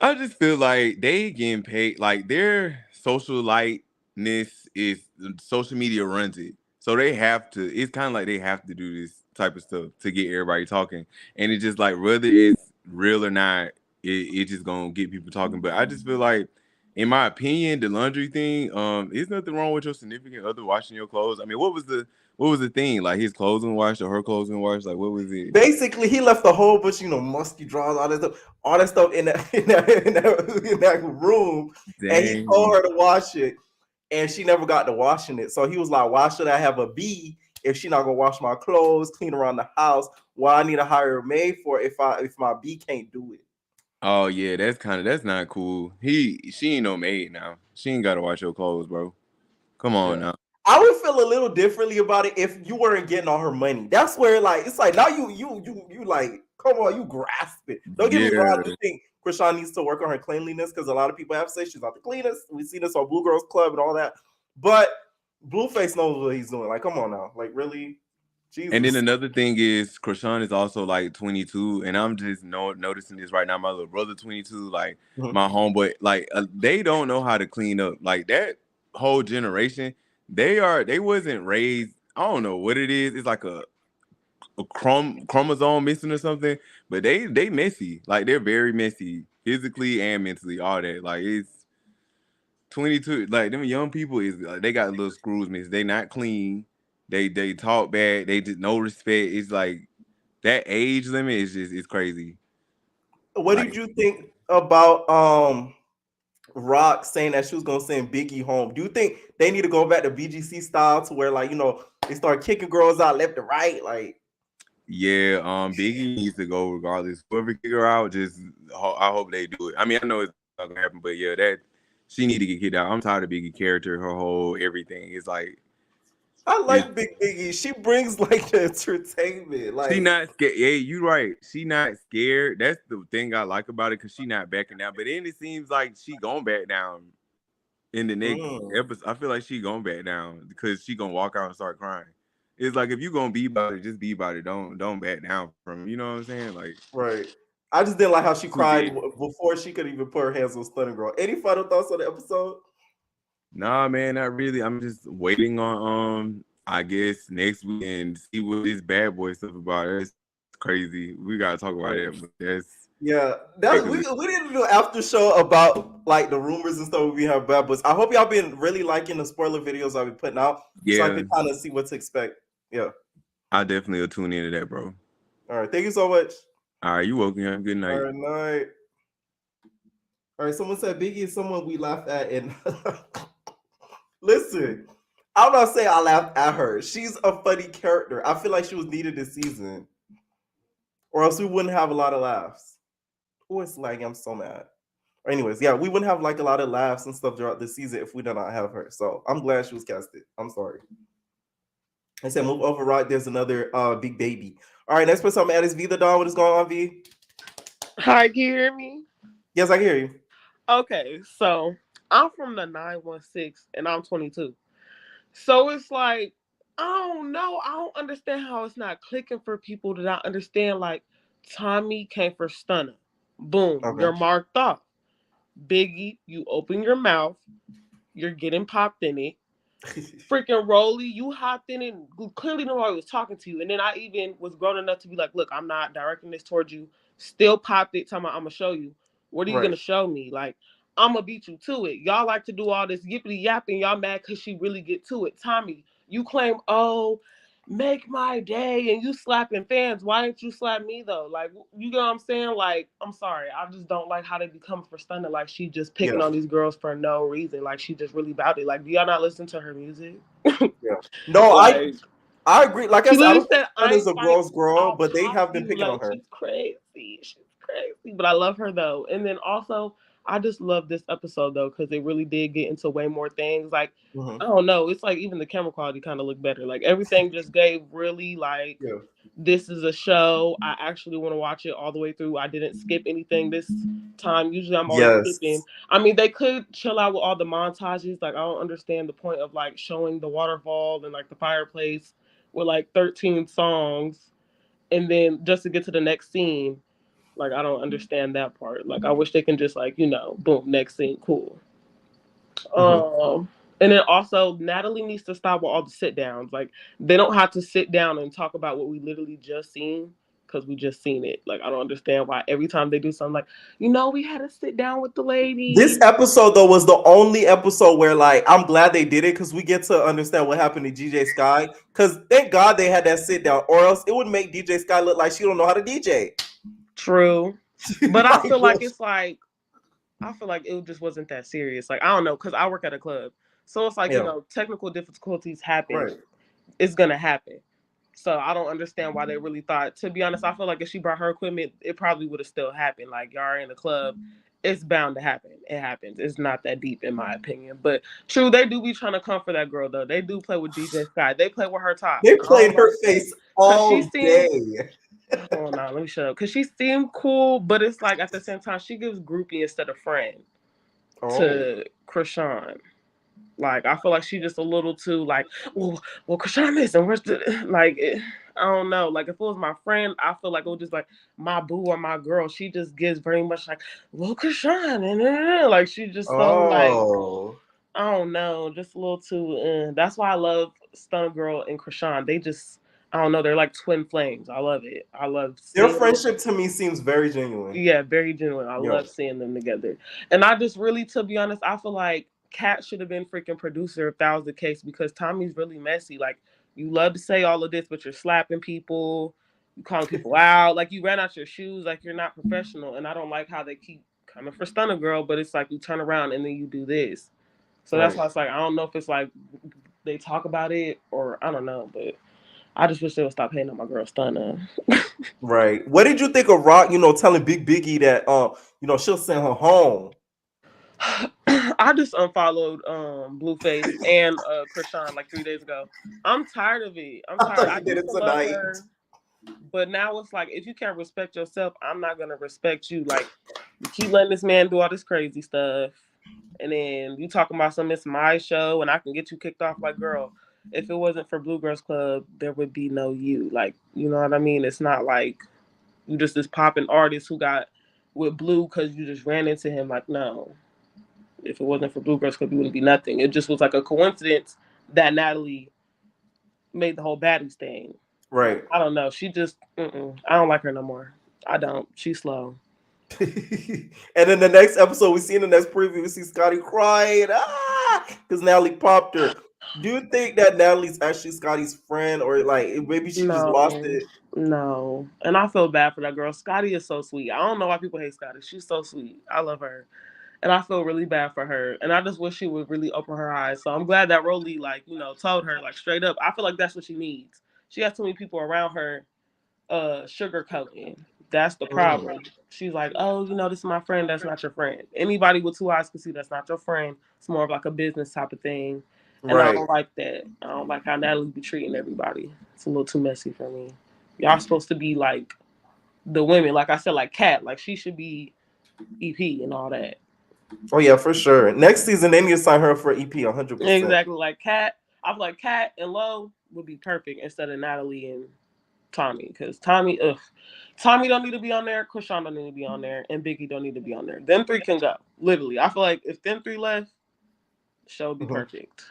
I just feel like they getting paid. Like their social lightness is social media runs it, so they have to. It's kind of like they have to do this type of stuff to get everybody talking, and it's just like whether it's real or not, it just gonna get people talking. But I just feel like, in my opinion, the laundry thing, there's nothing wrong with your significant other washing your clothes. I mean, what was the thing? Like his clothes and washed or her clothes and washed? Like what was it? Basically, he left a whole bunch, musky drawers, all that stuff in that room, Dang. And he told her to wash it, and she never got to washing it. So he was like, "Why should I have a bee if she not gonna wash my clothes, clean around the house? Why I need to hire a maid for if my bee can't do it?" Oh yeah, that's not cool. She ain't no maid now. She ain't gotta wash your clothes, bro. Come on now. I would feel a little differently about it if you weren't getting all her money. That's where like it's like now you like come on, you grasp it. Don't get me wrong. I do think Chrisean needs to work on her cleanliness because a lot of people have said she's not the cleanest. We see this on Blue Girls Club and all that. But Blueface knows what he's doing. Like, come on now. Like, really? Jesus. And then another thing is Chrisean is also like 22, and I'm just noticing this right now. My little brother 22, like my homeboy, like they don't know how to clean up. Like that whole generation, they wasn't raised. I don't know what it is. It's like a chromosome missing or something. But they messy. Like they're very messy, physically and mentally. All that. Like it's 22. Like them young people is they got little screws missing. They not clean. They talk bad. They just no respect. It's like that age limit is just it's crazy. What did you think about Rock saying that she was gonna send Biggie home? Do you think they need to go back to BGC style to where like they start kicking girls out left and right? Like yeah, Biggie needs to go regardless. Whoever kick her out, I hope they do it. I mean, I know it's not gonna happen, but yeah, that she need to get kicked out. I'm tired of Biggie character, her whole everything. It's like I like Big Biggie. She brings like the entertainment. Like she not scared. Yeah, you right. She not scared. That's the thing I like about it because she not backing down. But then it seems like she gonna back down in the next episode. I feel like she gonna back down because she gonna walk out and start crying. It's like if you gonna be about it, just be about it. Don't back down from it. You know what I'm saying? Like right. I just didn't like how she cried before she could even put her hands on Stunna Girl. Any final thoughts on the episode? Nah, man, not really. I'm just waiting on I guess next week and see what this bad boy stuff about. That's crazy. We gotta talk about it. But we didn't do an after show about like the rumors and stuff we have bad boys. I hope y'all been really liking the spoiler videos I've been putting out. So I can kind of see what to expect. Yeah. I definitely will tune into that, bro. All right. Thank you so much. All right, you're welcome. Have a good night. All right, night. All right, someone said Biggie is someone we laughed at, and listen, I'm not saying I laughed at her. She's a funny character. I feel like she was needed this season, or else we wouldn't have a lot of laughs. Oh, it's lagging. I'm so mad. All Anyways, yeah, we wouldn't have like a lot of laughs and stuff throughout the season if we did not have her. So I'm glad she was casted. I'm sorry. I said move over right. There's another big baby. All right, next person I'm at is V the Dawn. What is going on, V? Hi, can you hear me? Yes, I can hear you. Okay, so I'm from the 916 and I'm 22. So it's like, I don't know. I don't understand how it's not clicking for people to not understand. Like, Tommy came for Stunna. Boom, Okay. you're marked off. Biggie, you open your mouth, you're getting popped in it. Freaking Rolly, you hopped in and clearly nobody was talking to you. And then I even was grown enough to be like, look, I'm not directing this towards you. Still popped it, talking about I'm gonna show you. What are you gonna show me? Like, I'm gonna beat you to it. Y'all like to do all this yippity yapping. Y'all mad because she really get to it. Tommy, you claim, oh, make my day, and you slapping fans. Why didn't you slap me though? Like, you know what I'm saying? Like, I'm sorry, I just don't like how they become for Stunna. Like, she just picking on these girls for no reason. Like, she just really about it. Like, do y'all not listen to her music? Yeah. No, like, I agree. Like I she said, I literally don't said, think I is ain't a girl's girl, I'll but they pop have been you. picking on Like, her. she's crazy. She's crazy. But I love her though. And then also, I just love this episode though, because it really did get into way more things. Like, I don't know. It's like even the camera quality kind of looked better. Like, everything just gave really like, this is a show. I actually want to watch it all the way through. I didn't skip anything this time. Usually I'm always skipping. I mean, they could chill out with all the montages. Like, I don't understand the point of like showing the waterfall and like the fireplace with like 13 songs and then just to get to the next scene. Like, I don't understand that part. Like, I wish they can just like, boom, next scene, cool. And then also Natalie needs to stop with all the sit downs. Like, they don't have to sit down and talk about what we literally just seen because we just seen it. Like, I don't understand why every time they do something like, we had to sit down with the lady. This episode though was the only episode where like I'm glad they did it because we get to understand what happened to DJ Sky. Because thank God they had that sit down, or else it would make DJ Sky look like she don't know how to DJ. True, but I feel like it's like it just wasn't that serious. Like, I don't know, because I work at a club. So it's like, technical difficulties happen. Right. It's going to happen. So I don't understand why they really thought. To be honest, I feel like if she brought her equipment, it probably would have still happened. Like, y'all are in the club. It's bound to happen. It happens. It's not that deep, in my opinion. But true, they do be trying to come for that girl, though. They do play with DJ Sky. They play with her top. They played her face all day. Hold on, let me shut up. Because she seemed cool, but it's like at the same time, she gives groupie instead of friend to Chrisean. Like, I feel like she just a little too like, well, Chrisean listen, where's the I don't know. Like, if it was my friend, I feel like it was just like my boo or my girl. She just gives very much like, well, Chrisean, and like she just so like, I don't know, just a little too. That's why I love Stunna Girl and Chrisean. They just, I don't know, they're like twin flames. I love it. I love their friendship to me seems very genuine. Yeah, very genuine. I love seeing them together. And I just really, to be honest, I feel like Kat should have been freaking producer if that was the case, because Tommy's really messy. Like, you love to say all of this, but you're slapping people, you calling people out, like you ran out your shoes, like you're not professional. And I don't like how they keep coming for Stunna Girl, but it's like you turn around and then you do this. So that's why it's like, I don't know if it's like they talk about it or I don't know, but I just wish they would stop hating on my girl Stunna. Right. What did you think of Rock, telling Big Biggie that she'll send her home? I just unfollowed Blueface and Chrisean like 3 days ago. I'm tired of it. I'm tired. I used to love her, but now it's like, if you can't respect yourself, I'm not gonna respect you. Like, you keep letting this man do all this crazy stuff, and then you talking about something, it's my show, and I can get you kicked off. Like, girl, if it wasn't for Blue Girls Club, there would be no you. Like, you know what I mean? It's not like you just this popping artist who got with Blue because you just ran into him. Like, no. If it wasn't for Blue Girls Club, it wouldn't be nothing. It just was like a coincidence that Natalie made the whole Baddies thing. Right. I don't know. She just, I don't like her no more. I don't. She's slow. And then the next episode, we see in the next preview, we see Scotty crying because Natalie popped her. Do you think that Natalie's actually Scotty's friend, or like maybe she just lost it? No. And I feel bad for that girl. Scotty is so sweet. I don't know why people hate Scotty. She's so sweet. I love her. And I feel really bad for her. And I just wish she would really open her eyes. So I'm glad that Rolly, told her, straight up. I feel like that's what she needs. She has too many people around her sugarcoating. That's the problem. She's like, oh, this is my friend. That's not your friend. Anybody with two eyes can see that's not your friend. It's more of like a business type of thing. And I Right. don't like that. I don't like how Natalie be treating everybody. It's a little too messy for me. Y'all supposed to be like the women. Like I said, like Kat. Like she should be EP and all that. Oh yeah, for sure. Next season, they need to sign her up for EP 100%. Exactly. Like Kat. I feel like Kat and Lo would be perfect instead of Natalie and Tommy. Because Tommy don't need to be on there. Chrisean don't need to be on there. And Biggie don't need to be on there. Them three can go. Literally. I feel like if them three left, the show would be perfect.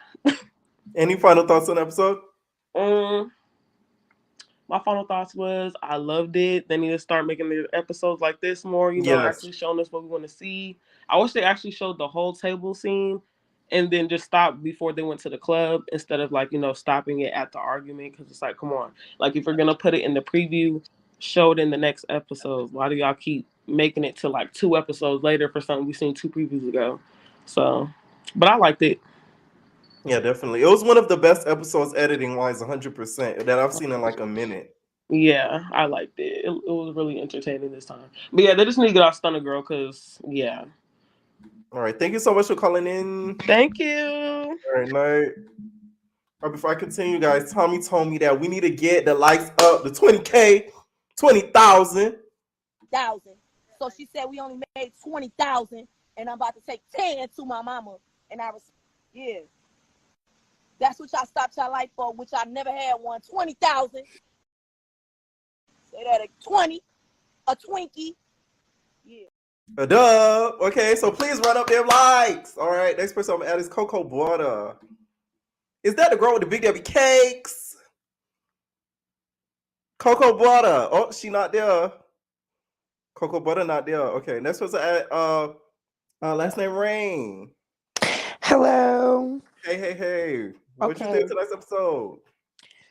Any final thoughts on the episode? My final thoughts was I loved it. They need to start making the episodes like this more, actually showing us what we want to see. I wish they actually showed the whole table scene and then just stopped before they went to the club instead of stopping it at the argument, because it's like, come on. Like if you're going to put it in the preview, show it in the next episode. Why do y'all keep making it to like 2 episodes later for something we seen 2 previews ago? So, but I liked it. Yeah, definitely. It was one of the best episodes editing wise, 100%, that I've seen in like a minute. Yeah, I liked it. It was really entertaining this time. But yeah, they just need to get off Stunna Girl because, yeah. All right. Thank you so much for calling in. Thank you. All right, night. All right, before I continue, guys, Tommy told me that we need to get the likes up to 20K, 20,000. So she said we only made 20,000, and I'm about to take 10 to my mama. And yeah. That's what y'all stopped y'all life for, which I never had one. 20,000. Say that at 20. A Twinkie. Yeah. A dub. Okay, so please run up them likes. All right, next person I'm gonna add is Coco Butter. Is that the girl with the Big Debbie cakes? Coco Butter. Oh, she not there. Coco Butter not there. Okay, next person add last name Rain. Hello. Hey. What you think of tonight's episode?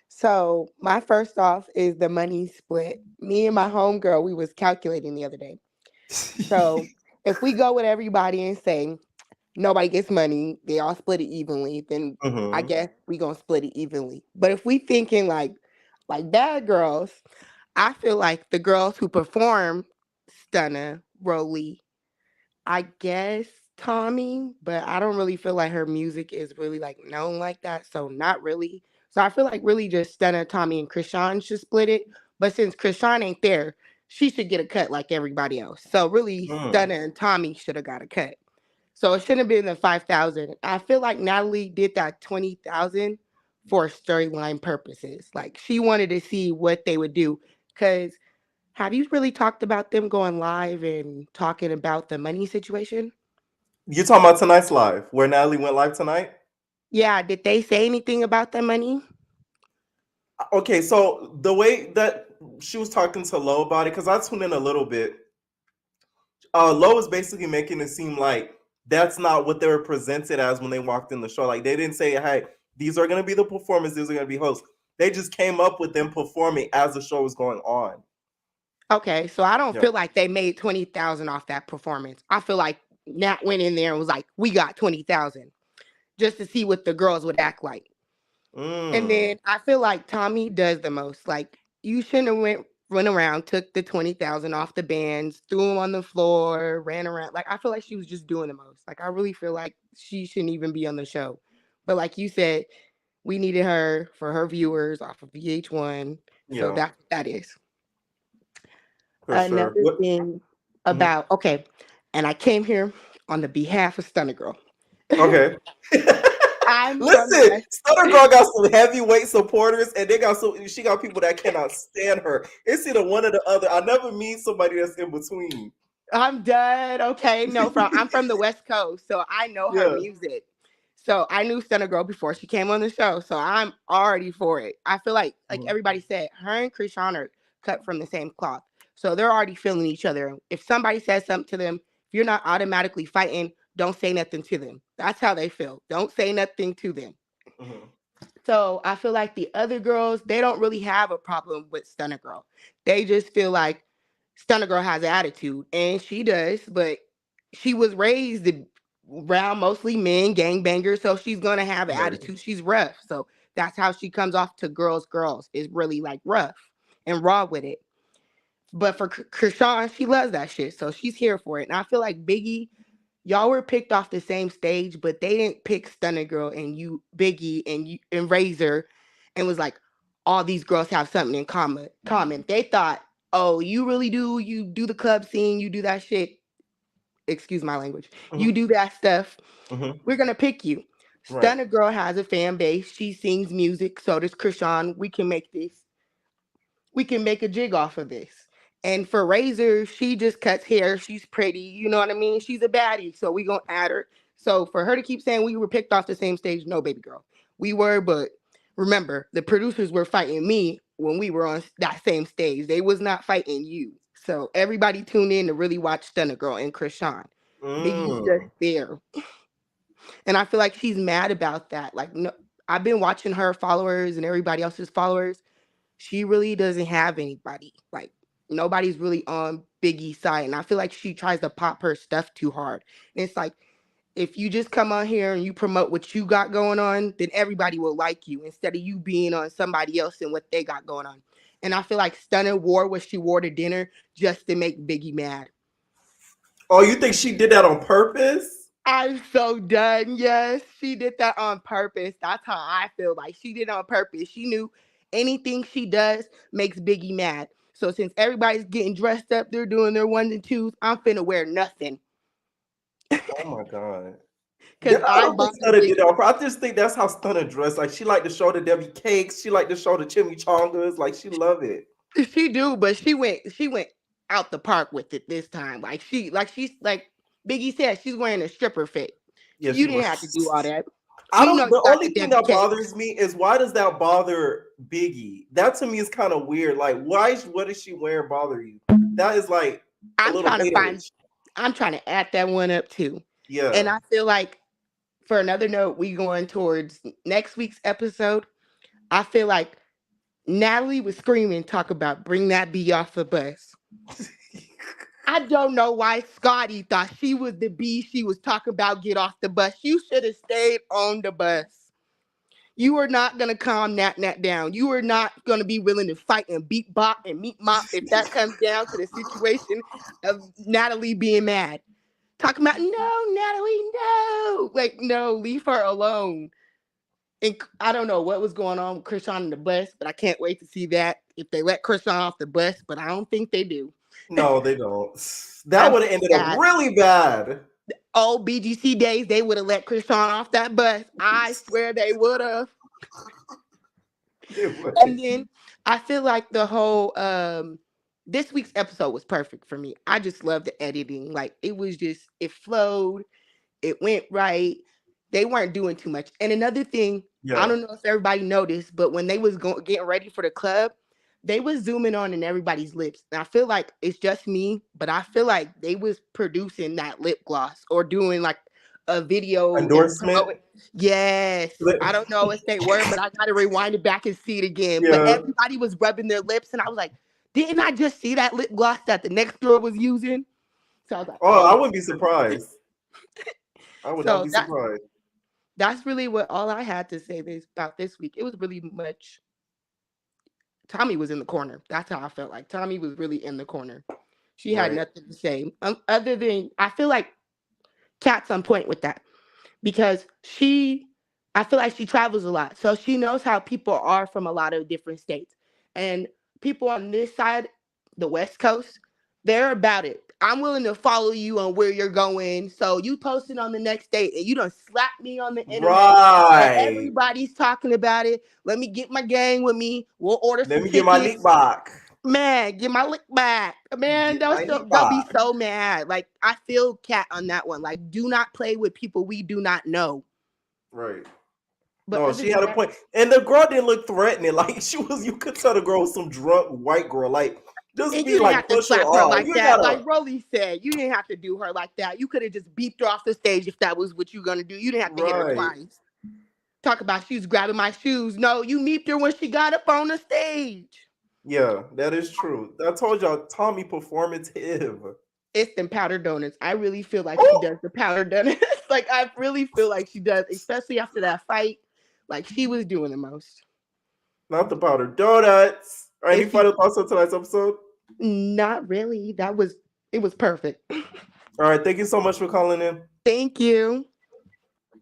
So my first off is the money split. Me and my homegirl, we was calculating the other day. So if we go with everybody and say nobody gets money, they all split it evenly, then I guess we gonna split it evenly. But if we thinking like bad girls, I feel like the girls who perform Stunna, Rolly, I guess Tommy, but I don't really feel like her music is really like known like that. So not really. So I feel like really just Stunna, Tommy, and Chrisean should split it. But since Chrisean ain't there, she should get a cut like everybody else. So really Stunna and Tommy should have got a cut. So it shouldn't have been the 5,000. I feel like Natalie did that 20,000 for storyline purposes. Like she wanted to see what they would do. Because have you really talked about them going live and talking about the money situation? You talking about tonight's live, where Natalie went live tonight? Yeah, did they say anything about the money? Okay, so the way that she was talking to Lo about it, because I tuned in a little bit, Lo was basically making it seem like that's not what they were presented as when they walked in the show. Like they didn't say, hey, these are going to be the performers, these are going to be hosts. They just came up with them performing as the show was going on. Okay, so I don't feel like they made 20,000 off that performance. I feel like Nat went in there and was like, we got 20,000 just to see what the girls would act like. And then I feel like Tommy does the most. Like you shouldn't have went around, took the 20,000 off the bands, threw them on the floor, ran around. Like I feel like she was just doing the most. Like I really feel like she shouldn't even be on the show. But like you said, we needed her for her viewers off of VH1. So that is. Another thing about and I came here on the behalf of Stunna Girl. Okay. Listen, Stunna Girl got some heavyweight supporters, and she got people that cannot stand her. It's either one or the other. I never meet somebody that's in between. I'm done. Okay, no, I'm from the West Coast, so I know her music. So I knew Stunna Girl before she came on the show, so I'm already for it. I feel like everybody said, her and Chrisean are cut from the same cloth. So they're already feeling each other. If somebody says something to them, if you're not automatically fighting, don't say nothing to them. That's how they feel. Don't say nothing to them. So I feel like the other girls, they don't really have a problem with Stunna Girl. They just feel like Stunna Girl has an attitude, and she does, but she was raised around mostly men, gangbangers, so she's going to have an attitude. She's rough. So that's how she comes off to girls is really like rough and raw with it. But for Chrisean, she loves that shit, so she's here for it. And I feel like Biggie, y'all were picked off the same stage, but they didn't pick Stunna Girl and you, Biggie and Razor, and was like, all these girls have something in common. They thought, oh, you really do. You do the club scene. You do that shit. Excuse my language. You do that stuff. We're gonna pick you. Right. Stunna Girl has a fan base. She sings music. So does Chrisean. We can make this. We can make a jig off of this. And for Razor, she just cuts hair. She's pretty. You know what I mean? She's a baddie. So we gonna add her. So for her to keep saying we were picked off the same stage, no, baby girl. We were, but remember, the producers were fighting me when we were on that same stage. They was not fighting you. So everybody tuned in to really watch Stunna Girl and Chrisean. Biggie's just there. And I feel like she's mad about that. Like, no, I've been watching her followers and everybody else's followers. She really doesn't have anybody. Like, nobody's really on Biggie's side. And I feel like she tries to pop her stuff too hard. And it's like, if you just come on here and you promote what you got going on, then everybody will like you instead of you being on somebody else and what they got going on. And I feel like Stunna wore what she wore to dinner just to make Biggie mad. Oh, you think she did that on purpose? I'm so done. Yes, she did that on purpose. That's how I feel. Like she did it on purpose. She knew anything she does makes Biggie mad. So since everybody's getting dressed up, they're doing their ones and twos, I'm finna wear nothing. Oh my God. Because I don't think Stunna did that. I just think that's how Stunna dressed. Like she like to show the Debbie cakes. She like to show the chimichangas. Like she love it. She do, but she went out the park with it this time. She's like Biggie said, she's wearing a stripper fit. Yeah, you didn't have to do all that. I don't. The only thing that bothers me is why does that bother Biggie? That to me is kind of weird. Like, what is she wearing bother you? That is like I'm trying to add that one up too. Yeah. And I feel like for another note, we going towards next week's episode. I feel like Natalie was screaming, talk about bring that bee off the bus. I don't know why Scotty thought she was the bee she was talking about get off the bus. You should have stayed on the bus. You are not going to calm Nat down. You are not going to be willing to fight and beat Bop and meet Mop if that comes down to the situation of Natalie being mad. Talking about, no, Natalie, no. Like, no, leave her alone. And I don't know what was going on with Chrisean on the bus, but I can't wait to see that if they let Chrisean off the bus, but I don't think they do. No, they don't. That would have ended up really bad. The old BGC days, they would have let Chrisean off that bus. I swear they would have. And then I feel like the whole this week's episode was perfect for me. I just love the editing. Like it was just, it flowed, it went right. They weren't doing too much. And another thing, I don't know if everybody noticed, but when they was getting ready for the club, they was zooming on in everybody's lips. And I feel like it's just me, but I feel like they was producing that lip gloss or doing like a video endorsement. Yes. I don't know if they were, but I got to rewind it back and see it again. Yeah. But everybody was rubbing their lips and I was like, didn't I just see that lip gloss that the next girl was using? So I was like, I wouldn't be surprised. I would not be surprised. That's really what all I had to say about this week. It was really much. Tommy was in the corner. That's how I felt like. Tommy was really in the corner. She had nothing to say. Other than, I feel like Kat's on point with that. Because I feel like she travels a lot. So she knows how people are from a lot of different states. And people on this side, the West Coast, they're about it. I'm willing to follow you on where you're going. So you posted on the next date and you done slapped me on the internet. Right. Everybody's talking about it. Let me get my gang with me. We'll order some tickets. Let me get my lick back. Man, get my lick back. Man, they'll be so mad. Like, I feel Kat on that one. Like, do not play with people we do not know. Right. But no, she had a point. And the girl didn't look threatening. Like, you could tell the girl was some drunk white girl. Like, just and be like, push her off. Like that. Like Rolly said, you didn't have to do her like that. You could have just beeped her off the stage if that was what you were going to do. You didn't have to hit her twice. Talk about she was grabbing my shoes. No, you meeped her when she got up on the stage. Yeah, that is true. I told y'all, Tommy performative. It's them powder donuts. I really feel like she does the powder donuts. Like, I really feel like she does, especially after that fight. Like, she was doing the most. Not the powder donuts. All right, any final thoughts on tonight's episode? Not really. It was perfect. All right, thank you so much for calling in. Thank you.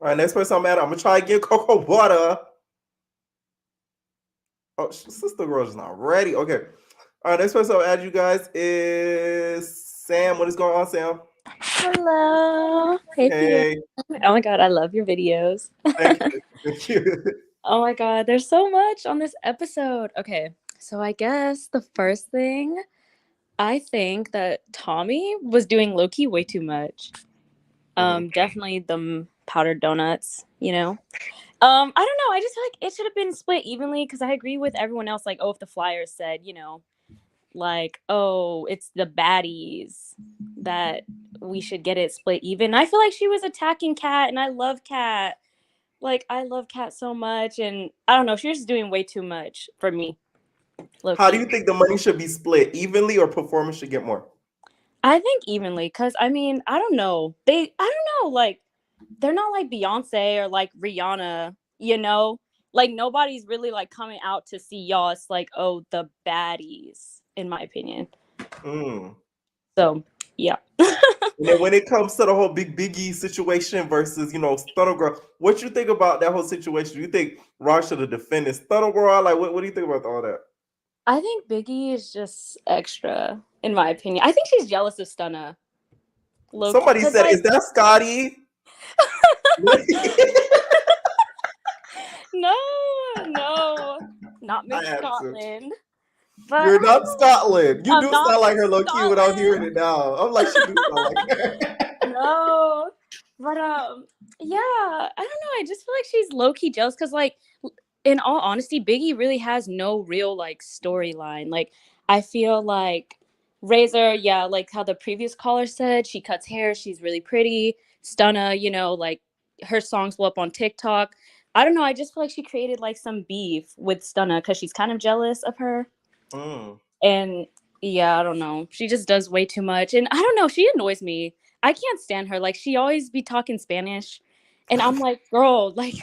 All right, next person I'm at, I'm gonna try again. Cocoa Butter. Oh, Sister Girl's not ready. Okay. All right, next person I'll add you guys is Sam. What is going on, Sam? Hello. Hey. Oh my God, I love your videos. Thank you. Thank you. Oh my God, there's so much on this episode. Okay, so I guess the first thing, I think that Tommy was doing low-key way too much. Definitely the powdered donuts, you know. I don't know. I just feel like it should have been split evenly because I agree with everyone else. Like, oh, if the Flyers said, you know, like, oh, it's the baddies that we should get it split even. I feel like she was attacking Kat, and I love Kat. Like, I love Kat so much, and I don't know. She was just doing way too much for me. How do you think the money should be split? Evenly or performance should get more? I think evenly, because, I mean, I don't know. I don't know, like, they're not like Beyonce or like Rihanna, you know? Like, nobody's really like coming out to see y'all. It's like, oh, the baddies, in my opinion. So, yeah. And then when it comes to the whole Biggie situation versus, you know, Stunna Girl, what you think about that whole situation? Do you think Ross should have defended Stunna Girl? Like, what do you think about all that? I think Biggie is just extra, in my opinion. I think she's jealous of Stunna. Somebody said, like, is that Scotty? No, not Miss Scotland. But you're not Scotland. You do sound like her low key without hearing it now. I'm like, she do sound like her. No, but yeah, I don't know. I just feel like she's low key jealous because, like, in all honesty, Biggie really has no real like storyline. Like, I feel like Razor, yeah, like how the previous caller said, she cuts hair. She's really pretty. Stunna, you know, like her songs blow up on TikTok. I don't know. I just feel like she created like some beef with Stunna because she's kind of jealous of her. And yeah, I don't know. She just does way too much. And I don't know. She annoys me. I can't stand her. Like, she always be talking Spanish. And I'm like, girl, like,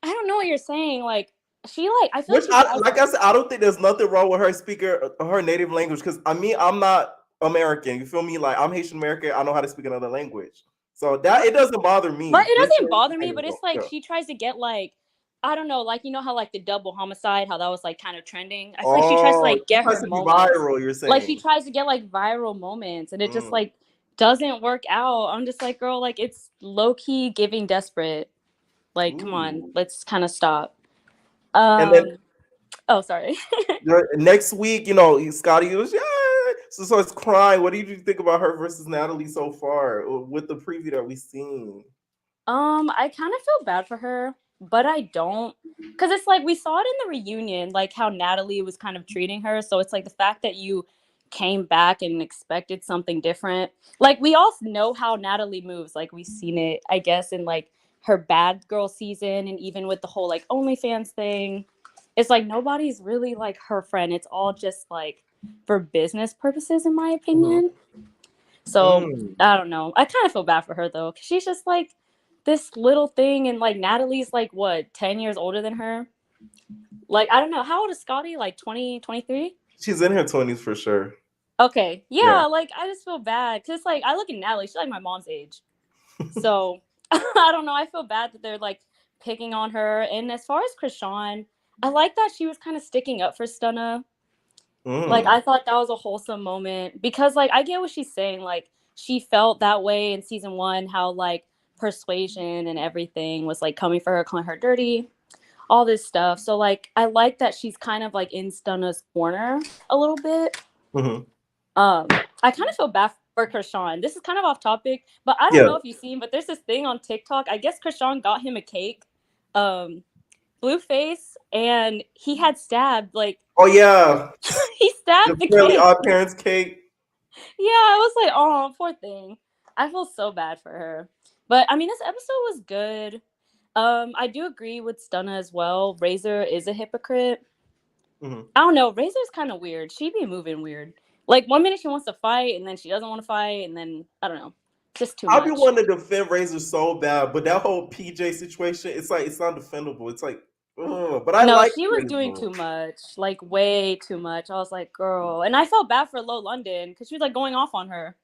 I don't know what you're saying. Like, she like, I feel like I said, I don't think there's nothing wrong with her speaking her native language. Because I mean, I'm not American. You feel me? Like, I'm Haitian American. I know how to speak another language. So that it doesn't bother me. But it doesn't bother me. But it's like she tries to get like, I don't know, like, you know how like the double homicide, how that was like kind of trending. I feel like she tries to like get her moments. Viral, you're saying. Like, she tries to get like viral moments, and it just like doesn't work out. I'm just like, girl, like, it's low key giving desperate. Like, come on, let's kind of stop. And then, oh, sorry. Next week, you know, Scotty was so it's crying. What do you think about her versus Natalie so far with the preview that we've seen? I kind of feel bad for her, but I don't, because it's like we saw it in the reunion, like how Natalie was kind of treating her. So it's like the fact that you came back and expected something different. Like, we all know how Natalie moves. Like, we've seen it, I guess, in like her Bad Girl season, and even with the whole like OnlyFans thing. It's like nobody's really like her friend. It's all just like for business purposes, in my opinion. So I don't know. I kind of feel bad for her though, because she's just like this little thing, and like Natalie's like what, 10 years older than her. Like, I don't know, how old is Scotty? Like 20, 23? She's in her 20s for sure. Okay, yeah. Like, I just feel bad because it's like I look at Natalie, she's like my mom's age. So I don't know, I feel bad that they're like picking on her. And as far as Chrisean, I like that she was kind of sticking up for Stunna. Like, I thought that was a wholesome moment, because like I get what she's saying. Like, she felt that way in season 1, how like Persuasion and everything was like coming for her, calling her dirty, all this stuff. So like I like that she's kind of like in Stunna's corner a little bit. I kind of feel bad for Chrisean. This is kind of off topic, but I don't know if you've seen, but there's this thing on TikTok. I guess Chrisean got him a cake, Blueface, and he had stabbed like. Oh yeah. He stabbed the Really cake. Odd Parents cake. Yeah, I was like, oh, poor thing. I feel so bad for her. But I mean, this episode was good. I do agree with Stunna as well. Razor is a hypocrite. I don't know. Razor's kind of weird. She be moving weird. Like, one minute she wants to fight, and then she doesn't want to fight, and then I don't know. Just too much. I be wanting to defend Razor so bad, but that whole PJ situation, it's like it's not defendable. It's like, But I No, like she was doing too much, like way too much. I was like, girl, and I felt bad for Low London because she was like going off on her.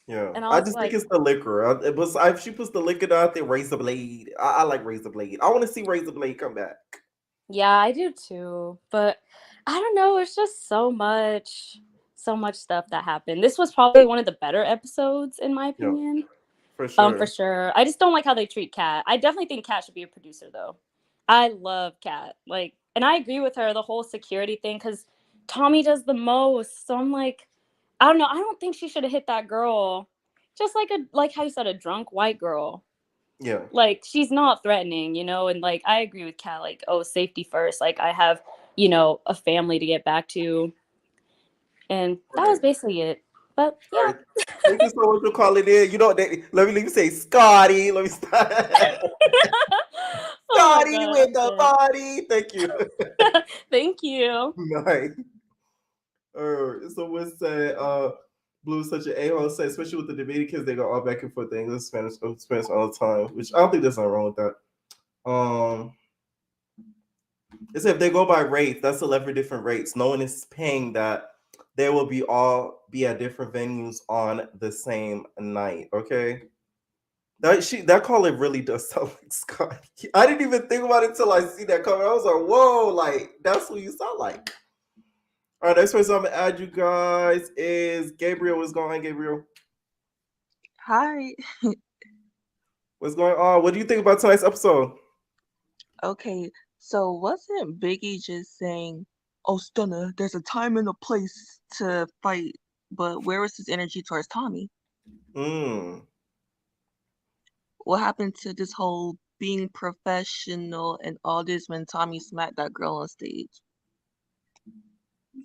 Yeah, And I I was just think like, it's the liquor. If she puts the liquor out there, Razor Blade. I like Razor Blade. I want to see Razor Blade come back. yeah, I do too. But I don't know. It's just so much stuff that happened. This was probably one of the better episodes, in my Yeah, opinion. for sure. For sure. I just don't like how they treat Kat. I definitely think Kat should be a producer, though. I love Kat. Like, and I agree with her, the whole security thing, because Tommy does the most. So I'm like, I don't know. I don't think she should have hit that girl. Just like how you said, a drunk white girl. Yeah. Like, she's not threatening, you know? And like, I agree with Kat, like, oh, safety first. Like, I have, you know, a family to get back to. And that was basically it. But yeah. Right. Thank you so much for calling in. You know, let me say Scotty. Let me start. Scotty with the body. Thank you. Thank you. Nice. So what's that? Blue's such an a-hole, say, especially with the Dominicans, they go all back and forth, English, Spanish all the time, which I don't think there's nothing wrong with that. It's if they go by rates, that's 11 different rates. No one is paying that. They will be at different venues on the same night. Okay. That call it really does sound like Scott. I didn't even think about it until I see that comment. I was like, whoa, like that's what you sound like. All right, next person I'm gonna add you guys is Gabriel. What's going on, Gabriel? Hi. What's going on? What do you think about tonight's episode? Okay, so wasn't Biggie just saying, "Oh, Stunna, there's a time and a place to fight," but where was his energy towards Tommy? What happened to this whole being professional and all this when Tommy smacked that girl on stage?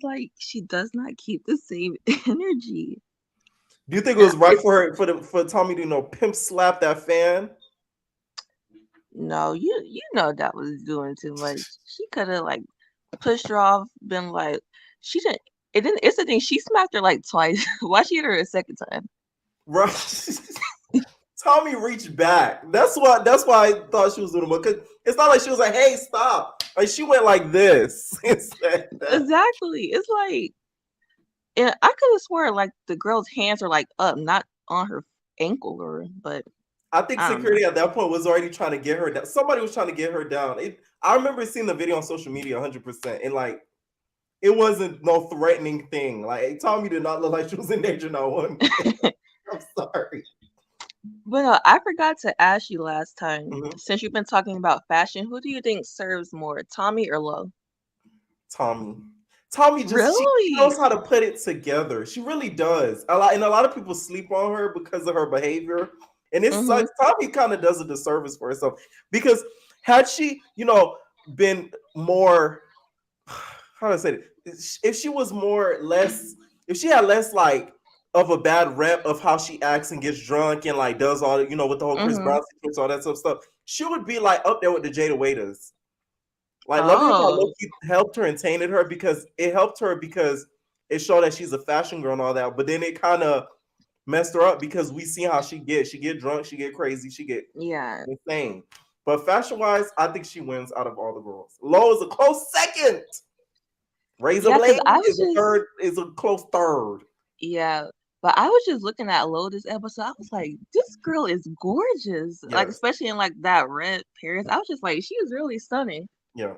Like, she does not keep the same energy. Do you think it was right for her for Tommy to pimp slap that fan? No, you know that was doing too much. She could have like pushed her off, been like, she didn't. It didn't. It's the thing. She smacked her like twice. Why she hit her a second time? Right. Tommy reached back. That's why I thought she was doing it. Because it's not like she was like, "Hey, stop!" Like she went like this. Exactly. It's like, and I could have swore like the girl's hands are like up, not on her ankle, but. I think security at that point was already trying to get her down. Somebody was trying to get her down. I remember seeing the video on social media 100%. And like, it wasn't no threatening thing. Like, Tommy did not look like she was in danger no one. I'm sorry. But I forgot to ask you last time, since you've been talking about fashion, who do you think serves more, Tommy or Lo? Tommy just really? she knows how to put it together. She really does. And a lot of people sleep on her because of her behavior. And it sucks. Tommy kind of does a disservice for herself because had she, been more, how do I say it? If she was if she had less like of a bad rep of how she acts and gets drunk and like does all, with the whole Chris Brown situation, all that stuff, she would be like up there with the Jada Waiters. Like Love and Hip Hop helped her and tainted her because it helped her because it showed that she's a fashion girl and all that, but then it kind of messed her up because we see how she get drunk, she get crazy, she get insane. But fashion wise, I think she wins out of all the girls. Lo is a close second. Razor Blade is a close third. Yeah, but I was just looking at Lo this episode. I was like, this girl is gorgeous. Yes. Like especially in like that red Paris. I was just like, she is really stunning. Yeah.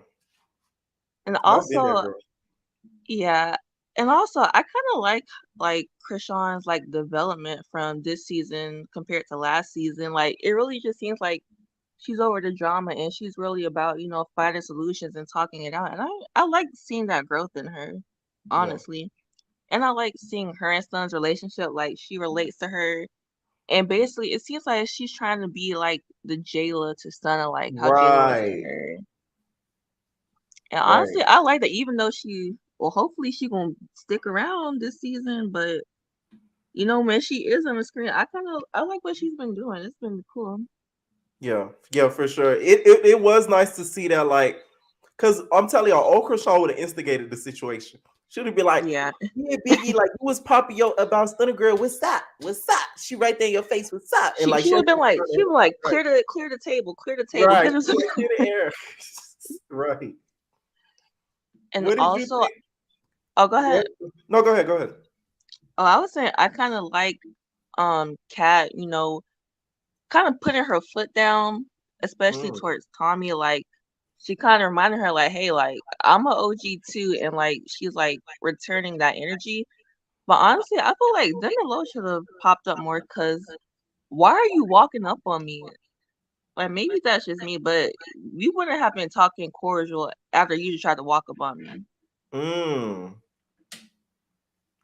And also, and also, I kind of like Chrisean's like development from this season compared to last season. Like it really just seems like she's over the drama and she's really about finding solutions and talking it out. And I like seeing that growth in her, honestly. And I like seeing her and Stunna's relationship. Like she relates to her, and basically it seems like she's trying to be like the Jayla to Stunna, like how Jayla was to her. And honestly, I like that. Even though hopefully she gonna stick around this season, but when she is on the screen, I like what she's been doing. It's been cool. Yeah, for sure. It was nice to see that, like, because I'm telling y'all, old Chrisean would have instigated the situation. She would be like, yeah, Biggie, like, you was popping about Stunna Girl. What's that? She right there in your face. What's that? And she would have been like, clear the table, clear the table. Right. Clear the air. Right. And What did also, you think? oh, go ahead. No, go ahead. Go ahead. Oh, I was saying I kind of like Kat, kind of putting her foot down, especially towards Tommy. Like she kind of reminded her, like, hey, like I'm an OG too, and like she's like returning that energy. But honestly, I feel like Thunder Low should have popped up more because why are you walking up on me? Like maybe that's just me, but we wouldn't have been talking cordial after you just tried to walk up on me.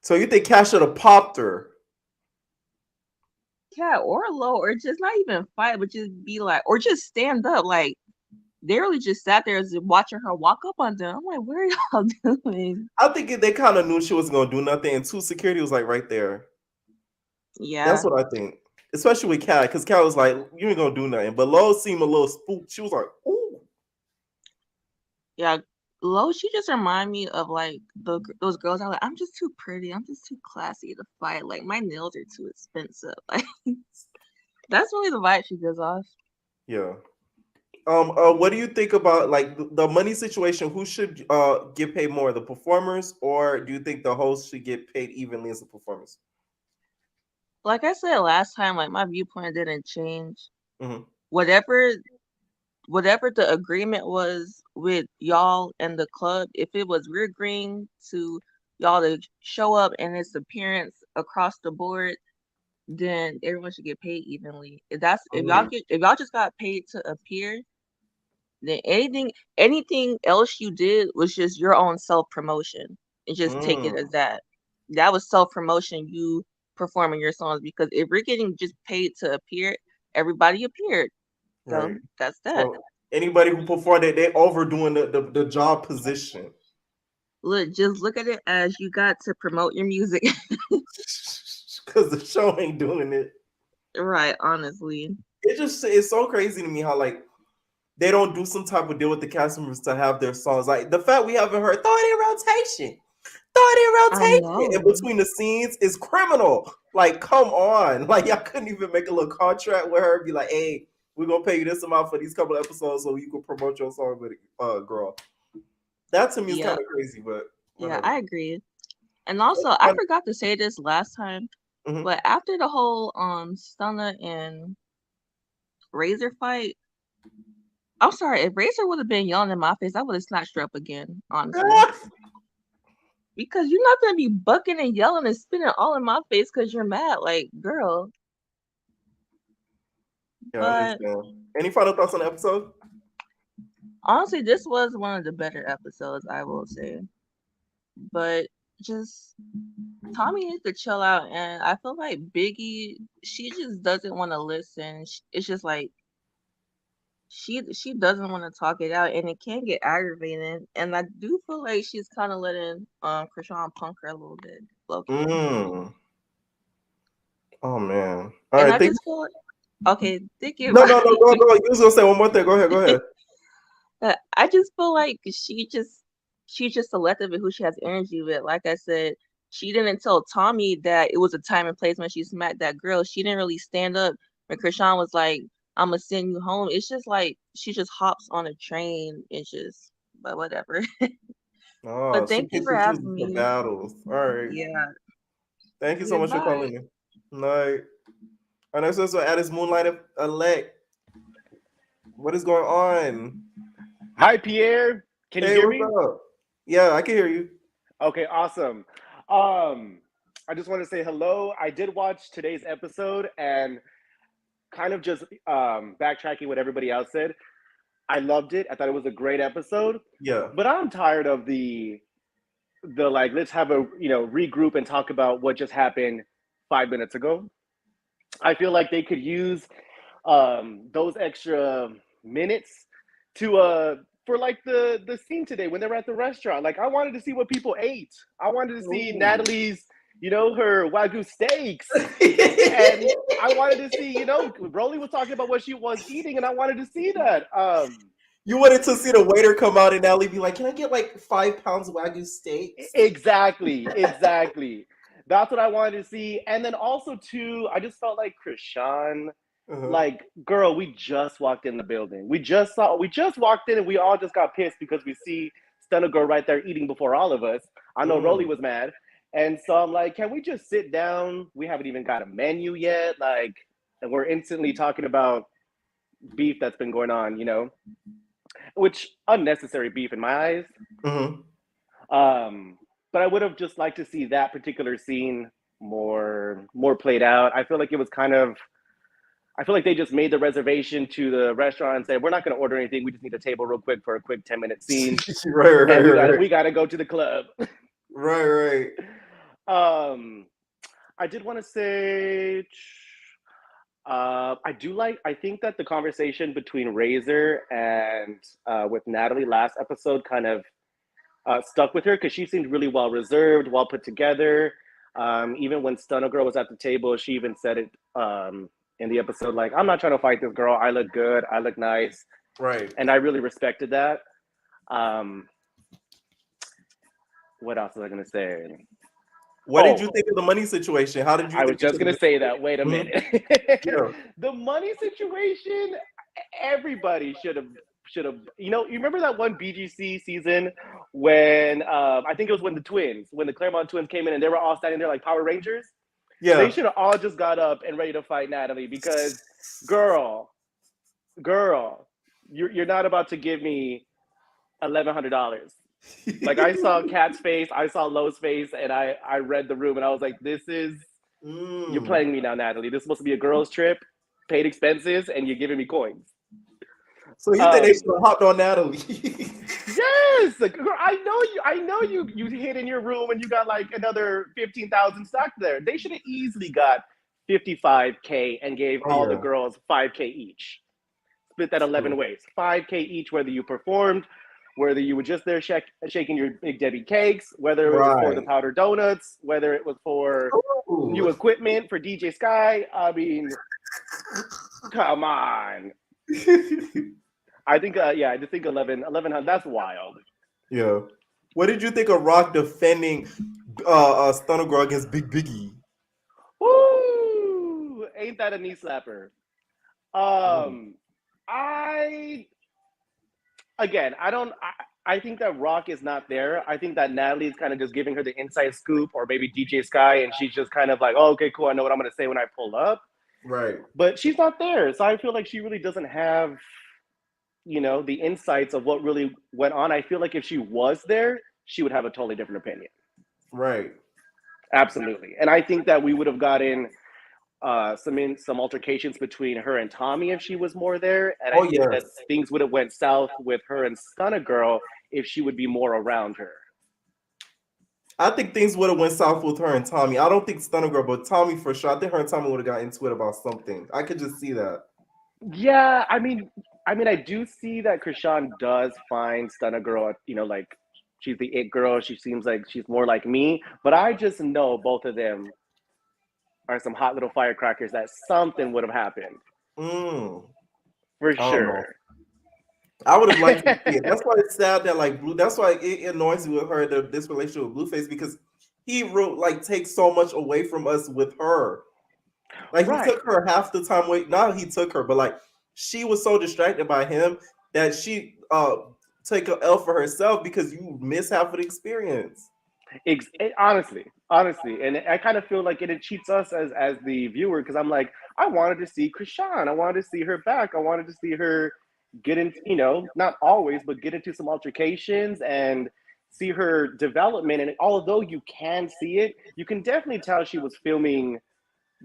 So you think Cash should have popped her? Cat or Low, or just not even fight, but just be like, or just stand up. Like they really just sat there watching her walk up on them. I'm like, what are y'all doing? I think they kind of knew she wasn't gonna do nothing, and security was like right there. Yeah, that's what I think. Especially with Kat, because Kat was like, "You ain't gonna do nothing." But Low seemed a little spooked. She was like, "Ooh." Yeah, Low. She just remind me of like those girls. I'm like, I'm just too pretty. I'm just too classy to fight. Like my nails are too expensive. Like that's really the vibe she gives off. Yeah. What do you think about like the money situation? Who should get paid more, the performers, or do you think the host should get paid evenly as the performers? Like I said last time, like my viewpoint didn't change. Mm-hmm. Whatever the agreement was with y'all and the club, if it was we're agreeing to y'all to show up and its appearance across the board, then everyone should get paid evenly. If y'all just got paid to appear, then anything else you did was just your own self promotion, and just take it as that. That was self promotion, you performing your songs, because if we're getting just paid to appear, everybody appeared. So Right. that's that. So anybody who performed it, they overdoing the job position. Just look at it as you got to promote your music. Because the show ain't doing it. Right, honestly. It's so crazy to me how like they don't do some type of deal with the cast members to have their songs. Like the fact we haven't heard, throw it in rotation. Throw it in rotation. In between the scenes is criminal. Like, come on. Like, y'all couldn't even make a little contract with her and be like, hey, we're going to pay you this amount for these couple episodes so you can promote your song with girl. That to me is kind of crazy, but whatever. Yeah, I agree. And also, I forgot to say this last time, but after the whole Stunna and Razor fight, I'm sorry, if Razor would have been yelling in my face, I would have snatched her up again, honestly. Because you're not gonna be bucking and yelling and spitting all in my face because you're mad, like, girl. Yeah, any final thoughts on the episode? Honestly, this was one of the better episodes, I will say. But just Tommy needs to chill out, and I feel like Biggie, she just doesn't want to listen. It's just like she doesn't want to talk it out, and it can get aggravating. And I do feel like she's kind of letting Chrisean punk her a little bit. Oh man! All and right, I just feel like, okay, thank you. No, go. You was gonna say one more thing. Go ahead. I just feel like she's just selective in who she has energy with. Like I said, she didn't tell Tommy that it was a time and place when she smacked that girl. She didn't really stand up when Chrisean was like, I'm gonna send you home. It's just like she just hops on a train. It's just, but whatever. But thank you for having me. Battles. All right. Yeah. Thank you so much for calling me. Night. Our next episode, Addis Moonlight Elect. What is going on? Hi, Pierre. Can you hear me? Up? Yeah, I can hear you. Okay, awesome. I just want to say hello. I did watch today's episode and kind of just backtracking what everybody else said. I loved it. I thought it was a great episode. Yeah. But I'm tired of the like, let's have a regroup and talk about what just happened 5 minutes ago. I feel like they could use those extra minutes to for like the scene today when they were at the restaurant. Like I wanted to see what people ate. I wanted to see Natalie's, her Wagyu steaks. And I wanted to see, Broly was talking about what she was eating, and I wanted to see that. You wanted to see the waiter come out and Natalie be like, can I get like 5 pounds of Wagyu steaks? Exactly. That's what I wanted to see. And then also too, I just felt like Chrisean Like, girl, we just walked in the building. We just walked in and we all just got pissed because we see Stunna Girl right there eating before all of us. I know Rolly was mad. And so I'm like, can we just sit down? We haven't even got a menu yet. Like, and we're instantly talking about beef that's been going on, you know, which unnecessary beef in my eyes. But I would have just liked to see that particular scene more played out. I feel like it was kind of, I feel like they just made the reservation to the restaurant and said, we're not going to order anything. We just need a table real quick for a quick 10-minute scene. And we got to go to the club. Right. I did want to say, I think that the conversation between Razor and with Natalie last episode kind of stuck with her because she seemed really well reserved, well put together. Even when Stunna Girl was at the table, she even said it in the episode, like, I'm not trying to fight this girl. I look good. I look nice. Right. And I really respected that. What else was I going to say? What did you think of the money situation? How did you I think was just going to say that. Wait a minute. The money situation, everybody should have, you know, you remember that one BGC season when, I think it was when the Claremont twins came in and they were all standing there like Power Rangers? Yeah. They should have all just got up and ready to fight Natalie because, girl, you're not about to give me $1,100. Like, I saw Kat's face, I saw Lo's face, and I read the room and I was like, this is, you're playing me now, Natalie. This is supposed to be a girls' trip, paid expenses, and you're giving me coins. So you think they should have hopped on Natalie? Yes, girl, I know you hid in your room and you got like another 15,000 stuck there. They should have easily got $55K and gave all the girls $5K each. Split that 11 ways, $5K each, whether you performed, whether you were just there shaking your Big Debbie cakes, whether it was for the powder donuts, whether it was for new equipment for DJ Sky. I mean, come on. I think, I just think 1,100, that's wild. Yeah. What did you think of Rock defending Stunna Girl against Biggie? Woo! Ain't that a knee slapper? I think that Rock is not there. I think that Natalie is kind of just giving her the inside scoop, or maybe DJ Sky, and she's just kind of like, oh, okay, cool, I know what I'm going to say when I pull up. Right. But she's not there. So I feel like she really doesn't have, you know, the insights of what really went on. I feel like if she was there, she would have a totally different opinion. Right. Absolutely. And I think that we would have gotten some altercations between her and Tommy if she was more there. And I think that things would have went south with her and Stunna Girl if she would be more around her. I think things would have went south with her and Tommy. I don't think Stunna Girl, but Tommy for sure. I think her and Tommy would have got into it about something. I could just see that. Yeah, I mean, I do see that Chrisean does find Stunna Girl, you know, like she's the it girl. She seems like she's more like me, but I just know both of them are some hot little firecrackers that something would have happened. For sure. I would have liked to see it. That's why it's sad that that's why it annoys me with her, this relationship with Blueface, because he takes so much away from us with her. Like, he took her half the time away. Not he took her, but like she was so distracted by him that she take an L for herself because you miss half of the experience. Honestly, and I kind of feel like it cheats us as the viewer, because I'm like, I wanted to see Chrisean. I wanted to see her back. I wanted to see her get into, you know, not always, but get into some altercations and see her development. And although you can see it, you can definitely tell she was filming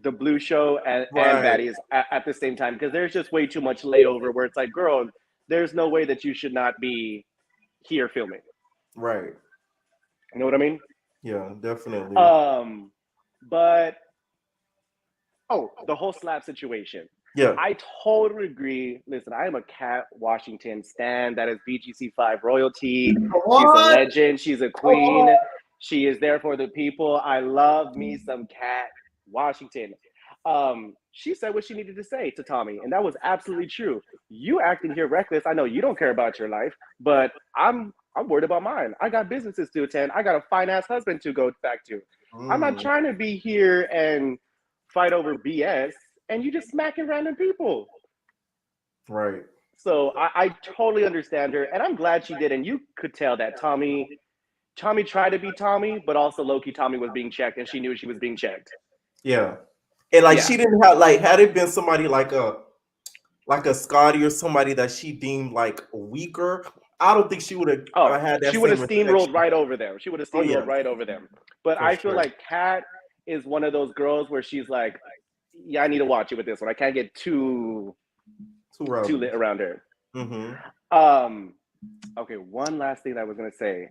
the Blue Show and Baddies at the same time, because there's just way too much layover where it's like, girl, there's no way that you should not be here filming. Right. You know what I mean? Yeah, definitely. But the whole slap situation. Yeah. I totally agree. Listen, I am a Kat Washington stan. That is BGC5 royalty. She's a legend. She's a queen. She is there for the people. I love me some Kat Washington. She said what she needed to say to Tommy, and that was absolutely true. You acting here reckless. I know you don't care about your life, but I'm worried about mine. I got businesses to attend. I got a fine-ass husband to go back to. I'm not trying to be here and fight over BS and you just smacking random people. Right. So I totally understand her, and I'm glad she did. And you could tell that Tommy tried to be Tommy, but also low-key Tommy was being checked, and she knew she was being checked. Yeah. And like Yeah. she didn't have like had it been somebody like a Scotty or somebody that she deemed like weaker, I don't think she would have had that. She would have same steamrolled rejection. right over them. She would have steamrolled right over them. But For I feel sure. like Kat is one of those girls where she's like, yeah, I need to watch it with this one. I can't get too lit around her. Mm-hmm. Okay, one last thing that I was gonna say.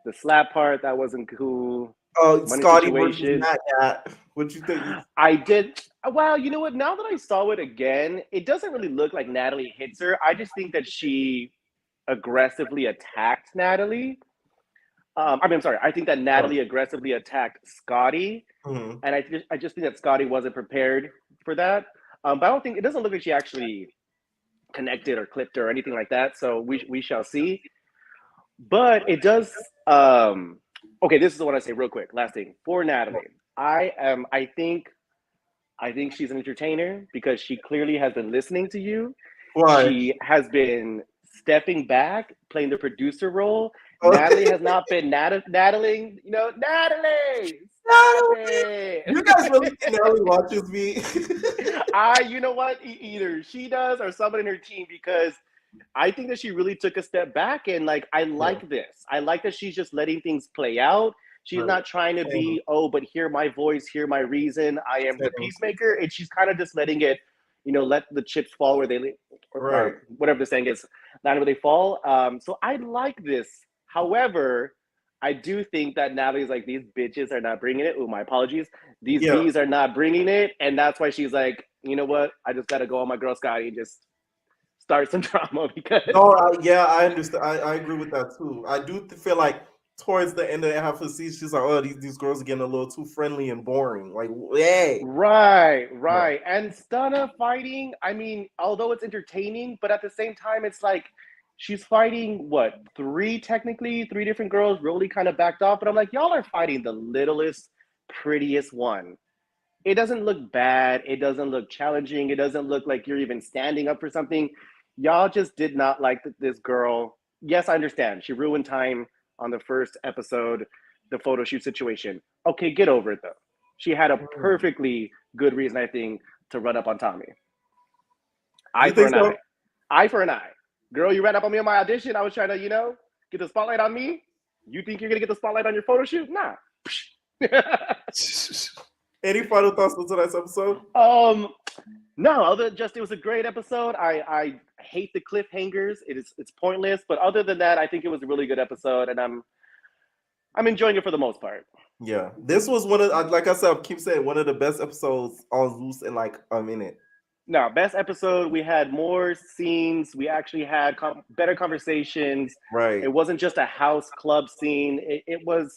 The slap part, that wasn't cool. Oh, Money Scotty situation. versus Matt. What'd you think? I did. Well, you know what? Now that I saw it again, it doesn't really look like Natalie hits her. I just think that she aggressively attacked Natalie. I'm sorry. I think that Natalie aggressively attacked Scotty, and I just think that Scotty wasn't prepared for that. But I don't think it doesn't look like she actually connected or clipped her or anything like that. So we shall see. But it does. Okay, this is what I say real quick. Last thing for Natalie, I think she's an entertainer because she clearly has been listening to you. Why? She has been stepping back, playing the producer role. Natalie has not been Natalie. You know, Natalie. You guys really think Natalie watches me? You know what? Either she does or someone in her team, because I think that she really took a step back, and like I like this. I like that she's just letting things play out. She's not trying to be, but hear my voice, hear my reason. I am the peacemaker, and she's kind of just letting it, let the chips fall where they, or whatever the saying is, not where they fall. So I like this. However, I do think that Natalie's like, these bitches are not bringing it. Oh, my apologies. These bees are not bringing it, and that's why she's like, you know what? I just got to go on my girl Scotty and just start some drama because. I understand. I agree with that too. I do feel like towards the end of the half of the season, she's like, oh, these girls are getting a little too friendly and boring. Like, hey. Right. And Stunna fighting, I mean, although it's entertaining, but at the same time, it's like she's fighting, three different girls, really kind of backed off. But I'm like, y'all are fighting the littlest, prettiest one. It doesn't look bad. It doesn't look challenging. It doesn't look like you're even standing up for something. Y'all just did not like this girl. Yes, I understand. She ruined time on the first episode, the photo shoot situation. Okay, get over it though. She had a perfectly good reason, I think, to run up on Tommy. Eye for an eye. Eye for an eye. Girl, you ran up on me on my audition. I was trying to, get the spotlight on me. You think you're going to get the spotlight on your photo shoot? Nah. Any final thoughts on tonight's episode? No, it was a great episode. I hate the cliffhangers. It's pointless. But other than that, I think it was a really good episode, and I'm enjoying it for the most part. Yeah, this was one of, like I said, I keep saying, one of the best episodes on Zeus in like a minute. No, best episode. We had more scenes. We actually had better conversations. Right. It wasn't just a house club scene. It was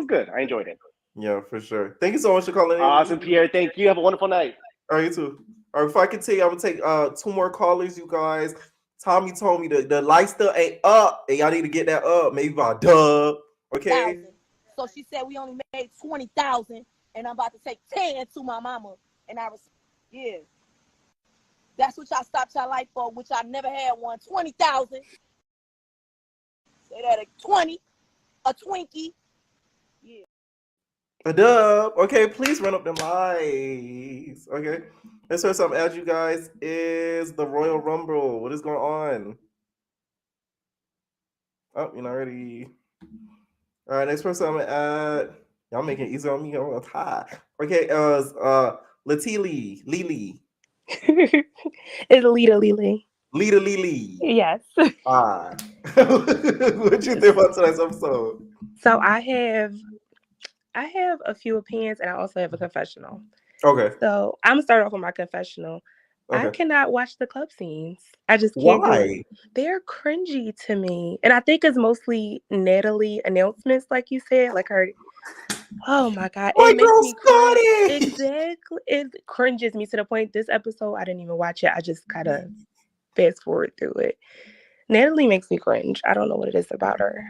good. I enjoyed it. Yeah, for sure. Thank you so much for calling in. Awesome, Pierre. Thank you. Have a wonderful night. All right, you too. All right, if I can take, I'm gonna take 2 more callers, you guys. Tommy told me the light still ain't up, and y'all need to get that up. Maybe by dub. Okay. So she said we only made 20,000, and I'm about to take 10 to my mama, and yeah. That's what y'all stopped y'all life for, which I never had one. 20,000. Say that a 20, a Twinkie. Yeah. A dub. Okay, please run up them lights. Okay. Let's hear something. As you guys, is the Royal Rumble. What is going on? Oh, you're not ready. All right, next person I'm gonna add. Y'all making it easy on me. I'm high. Okay, Lily. It's Lily. Lily. Yes. What you think about tonight's episode? So I have a few opinions, and I also have a confessional. Okay. So I'm gonna start off with my confessional. Okay. I cannot watch the club scenes. I just can't. Why? Do it. They're cringy to me, and I think it's mostly Natalie announcements, like you said, like her. Oh my God! My it makes girl me Scotty! cringe. Exactly, it cringes me to the point. This episode, I didn't even watch it. I just kind of fast forward through it. Natalie makes me cringe. I don't know what it is about her.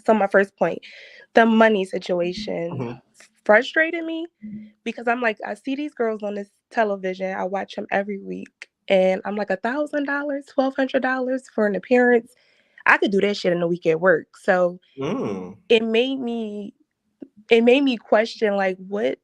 So my first point, the money situation. frustrated me because I'm like, I see these girls on this television. I watch them every week. And I'm like, $1,000, $1,200 for an appearance. I could do that shit in a week at work. So it made me question, like, what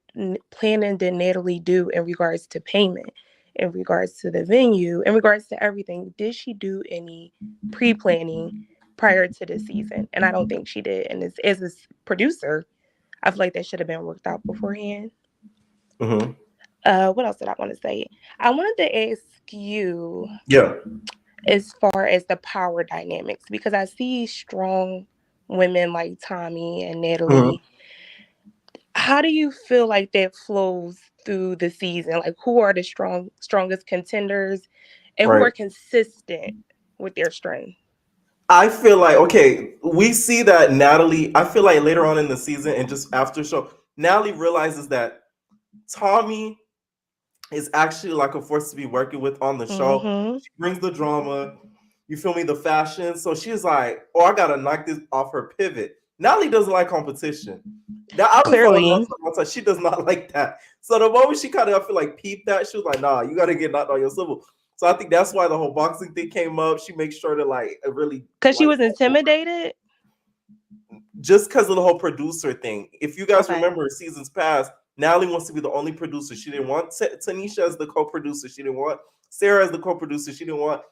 planning did Natalie do in regards to payment, in regards to the venue, in regards to everything? Did she do any pre-planning prior to this season? And I don't think she did. And as a producer, I feel like that should have been worked out beforehand. Mm-hmm. What else did I want to say? I wanted to ask you, as far as the power dynamics, because I see strong women like Tommy and Natalie. How do you feel like that flows through the season? Like, who are the strongest contenders, and who are consistent with their strength? I feel like, okay, we see that Natalie, I feel like later on in the season and just after show, Natalie realizes that Tommy is actually like a force to be working with on the show. She brings the drama, you feel me, the fashion. So she's like, oh, I gotta knock this off her pivot. Natalie doesn't like competition. Now, Clearly. She does not like that. So the moment she kind of, I feel like, peeped that, she was like, nah, you gotta get knocked on your swivel. So I think that's why the whole boxing thing came up. She makes sure to like really, because she was intimidated. Just because of the whole producer thing. If you guys remember seasons past, Natalie wants to be the only producer. She didn't want Tanisha as the co-producer. She didn't want Sarah as the co-producer. She didn't want,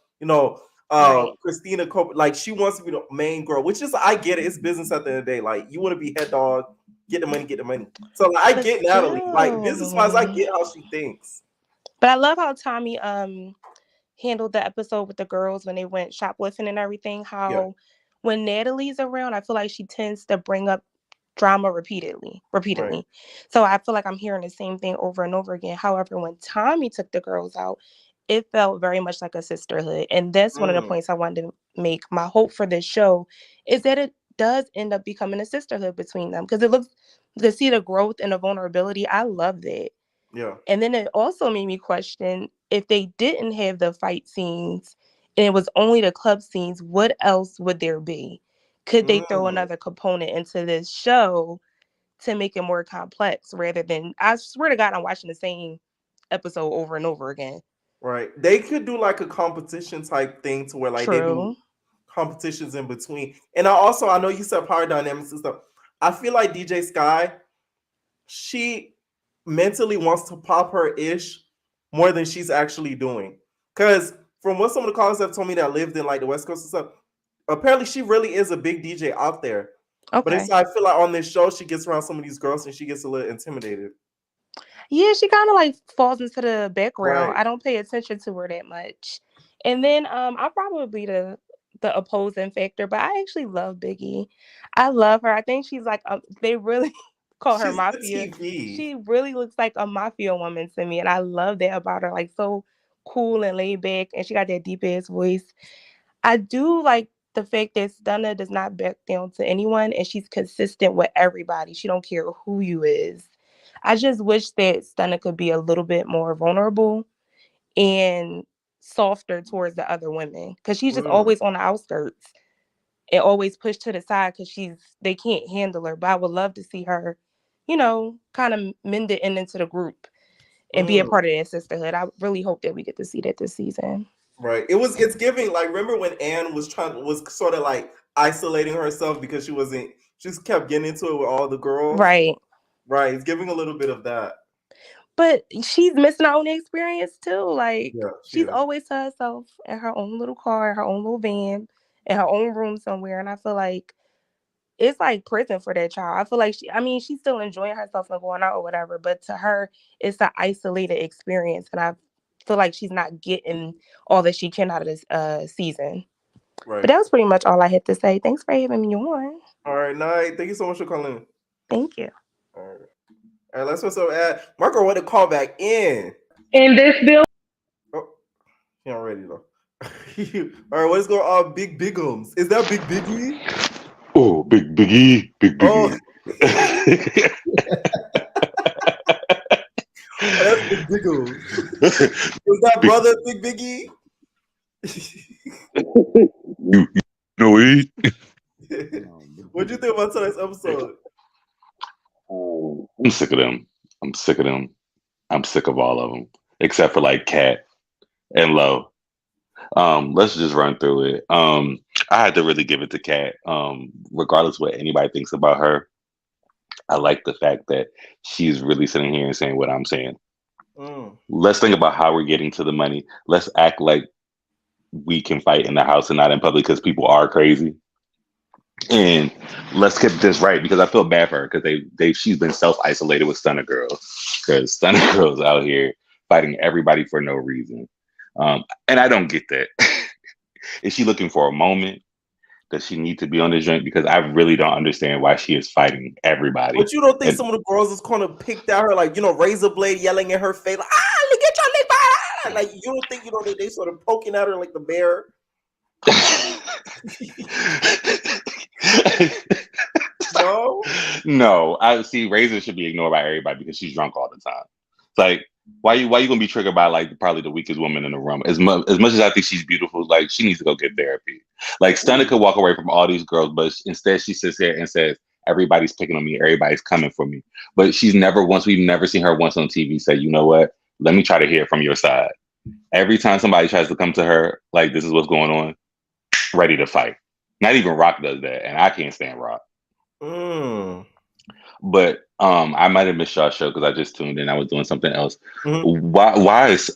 Christina like she wants to be the main girl, which is, I get it. It's business at the end of the day. Like, you want to be head dog, get the money. So like, I get Natalie. Like, business-wise, I get how she thinks. But I love how Tommy handled the episode with the girls when they went shoplifting and everything. How when Natalie's around, I feel like she tends to bring up drama repeatedly. So I feel like I'm hearing the same thing over and over again. However, when Tommy took the girls out, it felt very much like a sisterhood. And that's one of the points I wanted to make. My hope for this show is that it does end up becoming a sisterhood between them, because it looks, to see the growth and the vulnerability, I love that. Yeah. And then it also made me question, if they didn't have the fight scenes and it was only the club scenes, what else would there be? Could they throw another component into this show to make it more complex, rather than, I swear to God, I'm watching the same episode over and over again. Right. They could do like a competition type thing to where like they do competitions in between. And I know you said power dynamics and stuff. I feel like DJ Sky, she mentally wants to pop her ish more than she's actually doing. Because from what some of the callers have told me that lived in like the West Coast and stuff, apparently she really is a big DJ out there. But it's, I feel like on this show, she gets around some of these girls and she gets a little intimidated. Yeah, she kind of like falls into the background. I don't pay attention to her that much. And then I'm probably the opposing factor, but I actually love Biggie. I love her. I think she's like, they really call her mafia. She really looks like a mafia woman to me, and I love that about her. Like, so cool and laid back, and she got that deep ass voice. I do like the fact that Stunna does not back down to anyone, and she's consistent with everybody. She don't care who you is. I just wish that Stunna could be a little bit more vulnerable and softer towards the other women, because she's just always on the outskirts and always pushed to the side because they can't handle her. But I would love to see her, kind of mend it into the group and be a part of that sisterhood. I really hope that we get to see that this season. Right. It's giving, like, remember when Anne was sort of like isolating herself because she just kept getting into it with all the girls. Right. It's giving a little bit of that. But she's missing out on the experience too. Like, she's always to herself in her own little car, her own little van, in her own room somewhere. And I feel like it's like prison for that child. I feel like she's still enjoying herself and going out or whatever, but to her, it's an isolated experience. And I feel like she's not getting all that she can out of this season. Right. But that was pretty much all I had to say. Thanks for having me on. All right, Night. Thank you so much for calling in. Thank you. All right, let's also add Marco want to call back in. In this bill. Oh, he already though. All right, let's go on Big Bigums. Is that Big Biggie? Oh, Biggie. Oh. That's Big Bigums. Is that brother Big Biggie? you know it. What'd you think about tonight's episode? I'm sick of them. I'm sick of them. I'm sick of all of them, except for like Kat and Lo. Let's just run through it. I had to really give it to Kat. Regardless of what anybody thinks about her, I like the fact that she's really sitting here and saying what I'm saying. Let's think about how we're getting to the money. Let's act like we can fight in the house and not in public because people are crazy. And let's get this right because I feel bad for her because she's been self-isolated with Stunna Girl because Stunna Girl's out here fighting everybody for no reason. And I don't get that. Is she looking for a moment? Does she need to be on the joint? Because I really don't understand why she is fighting everybody. But you don't think some of the girls is kind of picked at her, like, razor blade yelling in her face, like, look at your nigga. Like, you don't think, they sort of poking at her like the bear? No. I see. Razor should be ignored by everybody because she's drunk all the time. It's like, why you gonna be triggered by like probably the weakest woman in the room? As much as I think she's beautiful, like she needs to go get therapy. Like Stunna could walk away from all these girls, but instead she sits here and says everybody's picking on me, everybody's coming for me. But we've never seen her once on TV say, you know what? Let me try to hear it from your side. Every time somebody tries to come to her, like this is what's going on, ready to fight. Not even Rock does that, and I can't stand Rock. But I might have missed y'all show because I just tuned in. I was doing something else. Why is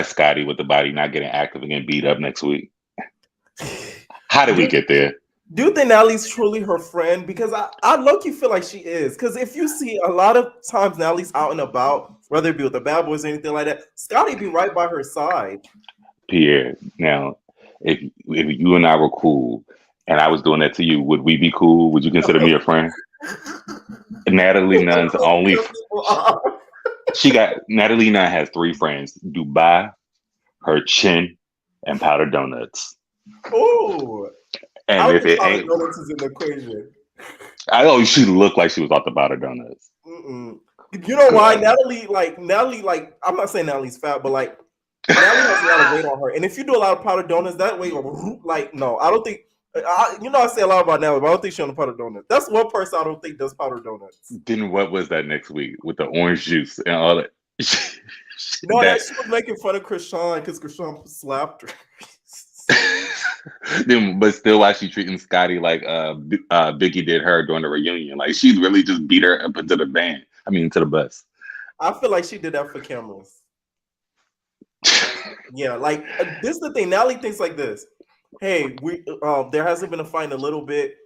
Scotty with the body not getting active and getting beat up next week? How did we get there? Do you think Natalie's truly her friend? Because I low-key feel like she is. Because if you see a lot of times Natalie's out and about, whether it be with the bad boys or anything like that, Scotty be right by her side. Pierre, now if you and I were cool and I was doing that to you, would we be cool? Would you consider me a friend? Natalie Nunn's only Natalie Nunn has 3 friends: Dubai, her chin, and powder donuts. Oh, and if it ain't, donuts is in the equation. She looked like she was off the powder donuts. You know why? Natalie, I'm not saying Natalie's fat, but like Natalie has a lot of weight on her, and if you do a lot of powder donuts, that weight no, I don't think. I say a lot about Natalie, but I don't think she's on the powder donut. That's one person I don't think does powder donuts. Then what was that next week with the orange juice and all that? She was making fun of Chrisean because Chrisean slapped her. But still, why she treating Scotty like Biggie did her during the reunion? Like she really just beat her up into the to the bus. I feel like she did that for cameras. Yeah, like this is the thing. Natalie thinks like this. Hey, there hasn't been a fight in a little bit.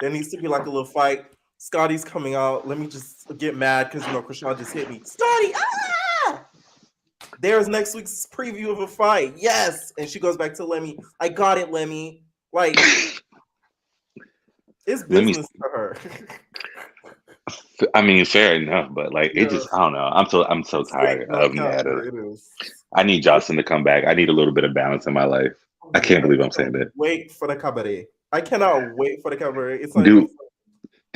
There needs to be like a little fight. Scotty's coming out. Let me just get mad because Chrisean just hit me. Scotty, There's next week's preview of a fight. Yes, and she goes back to Lemmy. I got it, Lemmy. Like it's business for her. I mean, fair enough, but like it just I don't know. I'm so tired of Natalie. I need Jocelyn to come back. I need a little bit of balance in my life. I can't believe I'm saying that. Wait for the cabaret. I cannot wait for the cabaret. It's like do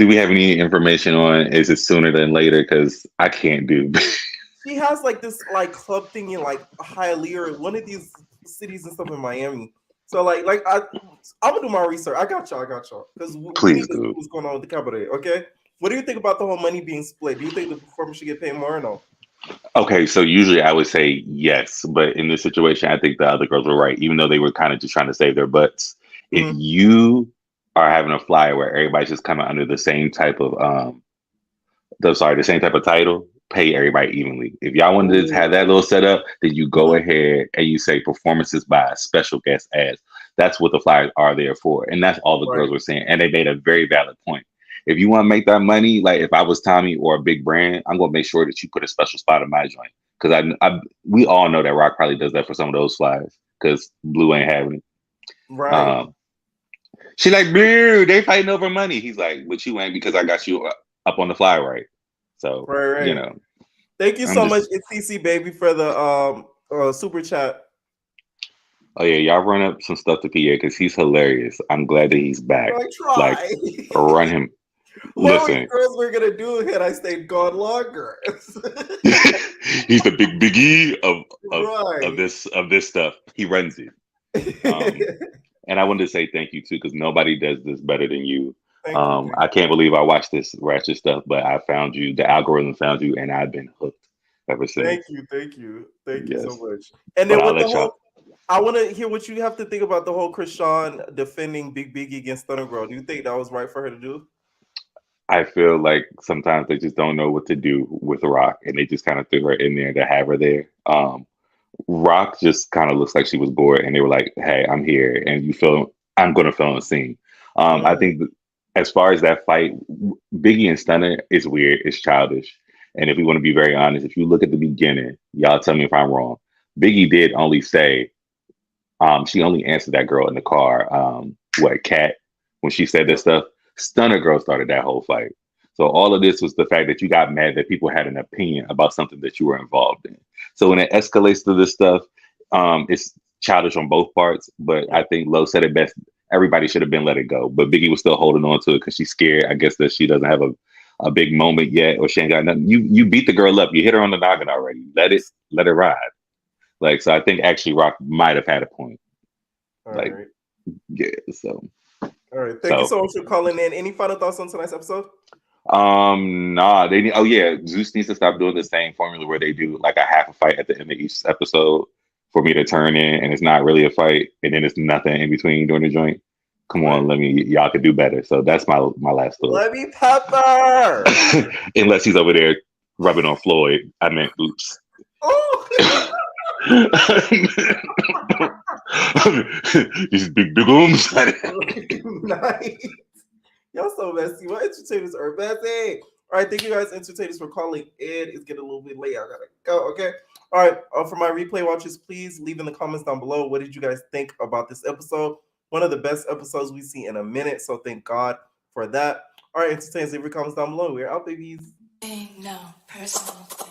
we have any information on is it sooner than later? Because I can't do. She has like this like club thing in like Hialeah, one of these cities and stuff in Miami. So like I'm gonna do my research. I got y'all. Because please do. What's going on with the cabaret? Okay. What do you think about the whole money being split? Do you think the performer should get paid more or no? Okay, so usually I would say yes, but in this situation, I think the other girls were right, even though they were kind of just trying to save their butts. If you are having a flyer where everybody's just coming under the same type of the same type of title, pay everybody evenly. If y'all wanted to have that little setup, then you go ahead and you say performances by special guest ads. That's what the flyers are there for, and that's all the girls were saying, and they made a very valid point. If you want to make that money, like if I was Tommy or a big brand, I'm gonna make sure that you put a special spot in my joint because we all know that Rock probably does that for some of those flyers because Blue ain't having it. Right. She like, dude, they fighting over money. He's like, but you ain't because I got you up on the fly, right? So right. Thank you so much, CC baby, for the super chat. Oh yeah, y'all run up some stuff to Pierre because he's hilarious. I'm glad that he's back. Like, run him. Listen, girls we're gonna do it. I stayed gone longer. He's the big Biggie of this stuff. He runs it. And I wanted to say thank you too because nobody does this better than you. I can't believe I watched this ratchet stuff, but I found you. The algorithm found you, and I've been hooked ever since. Thank you Yes. so much. And But then I'll with the let y'all. whole, I want to hear what you have to think about the whole Chrisean defending Big Biggie against Stunna Girl. Do you think that was right for her to do? I feel like sometimes they just don't know what to do with Rock, and they just kind of threw her in there to have her there. Rock just kind of looks like she was bored, and they were like, "Hey, I'm here, and I'm going to film a scene." I think as far as that fight, Biggie and Stunna is weird, it's childish, and if we want to be very honest, if you look at the beginning, y'all tell me if I'm wrong. Biggie did only say, she only answered that girl in the car, Kat, when she said that stuff. Stunna Girl started that whole fight. So all of this was the fact that you got mad that people had an opinion about something that you were involved in. So when it escalates to this stuff, it's childish on both parts. But I think Lo said it best. Everybody should have been let it go. But Biggie was still holding on to it because she's scared. I guess that she doesn't have a big moment yet, or she ain't got nothing. You beat the girl up. You hit her on the noggin already. Let it ride. Like, so I think actually Rock might have had a point. All right. Yeah. So. All right. Thank you so much for calling in. Any final thoughts on tonight's episode? Nah, they need. Oh yeah, Zeus needs to stop doing the same formula where they do like a half a fight at the end of each episode for me to turn in, and it's not really a fight, and then it's nothing in between during the joint. Come on, y'all could do better. So that's my last thought. Let me pepper. Unless he's over there rubbing on Floyd. I meant oops. These big arms. Nice. Y'all so messy. What entertainers are messy? All right, thank you guys, entertainers, for calling in. It's getting a little bit late. I gotta go. Okay. All right. For my replay watchers, please leave in the comments down below. What did you guys think about this episode? One of the best episodes we've seen in a minute. So thank God for that. All right, entertainers, leave your comments down below. We're out, babies. Ain't no personal thing.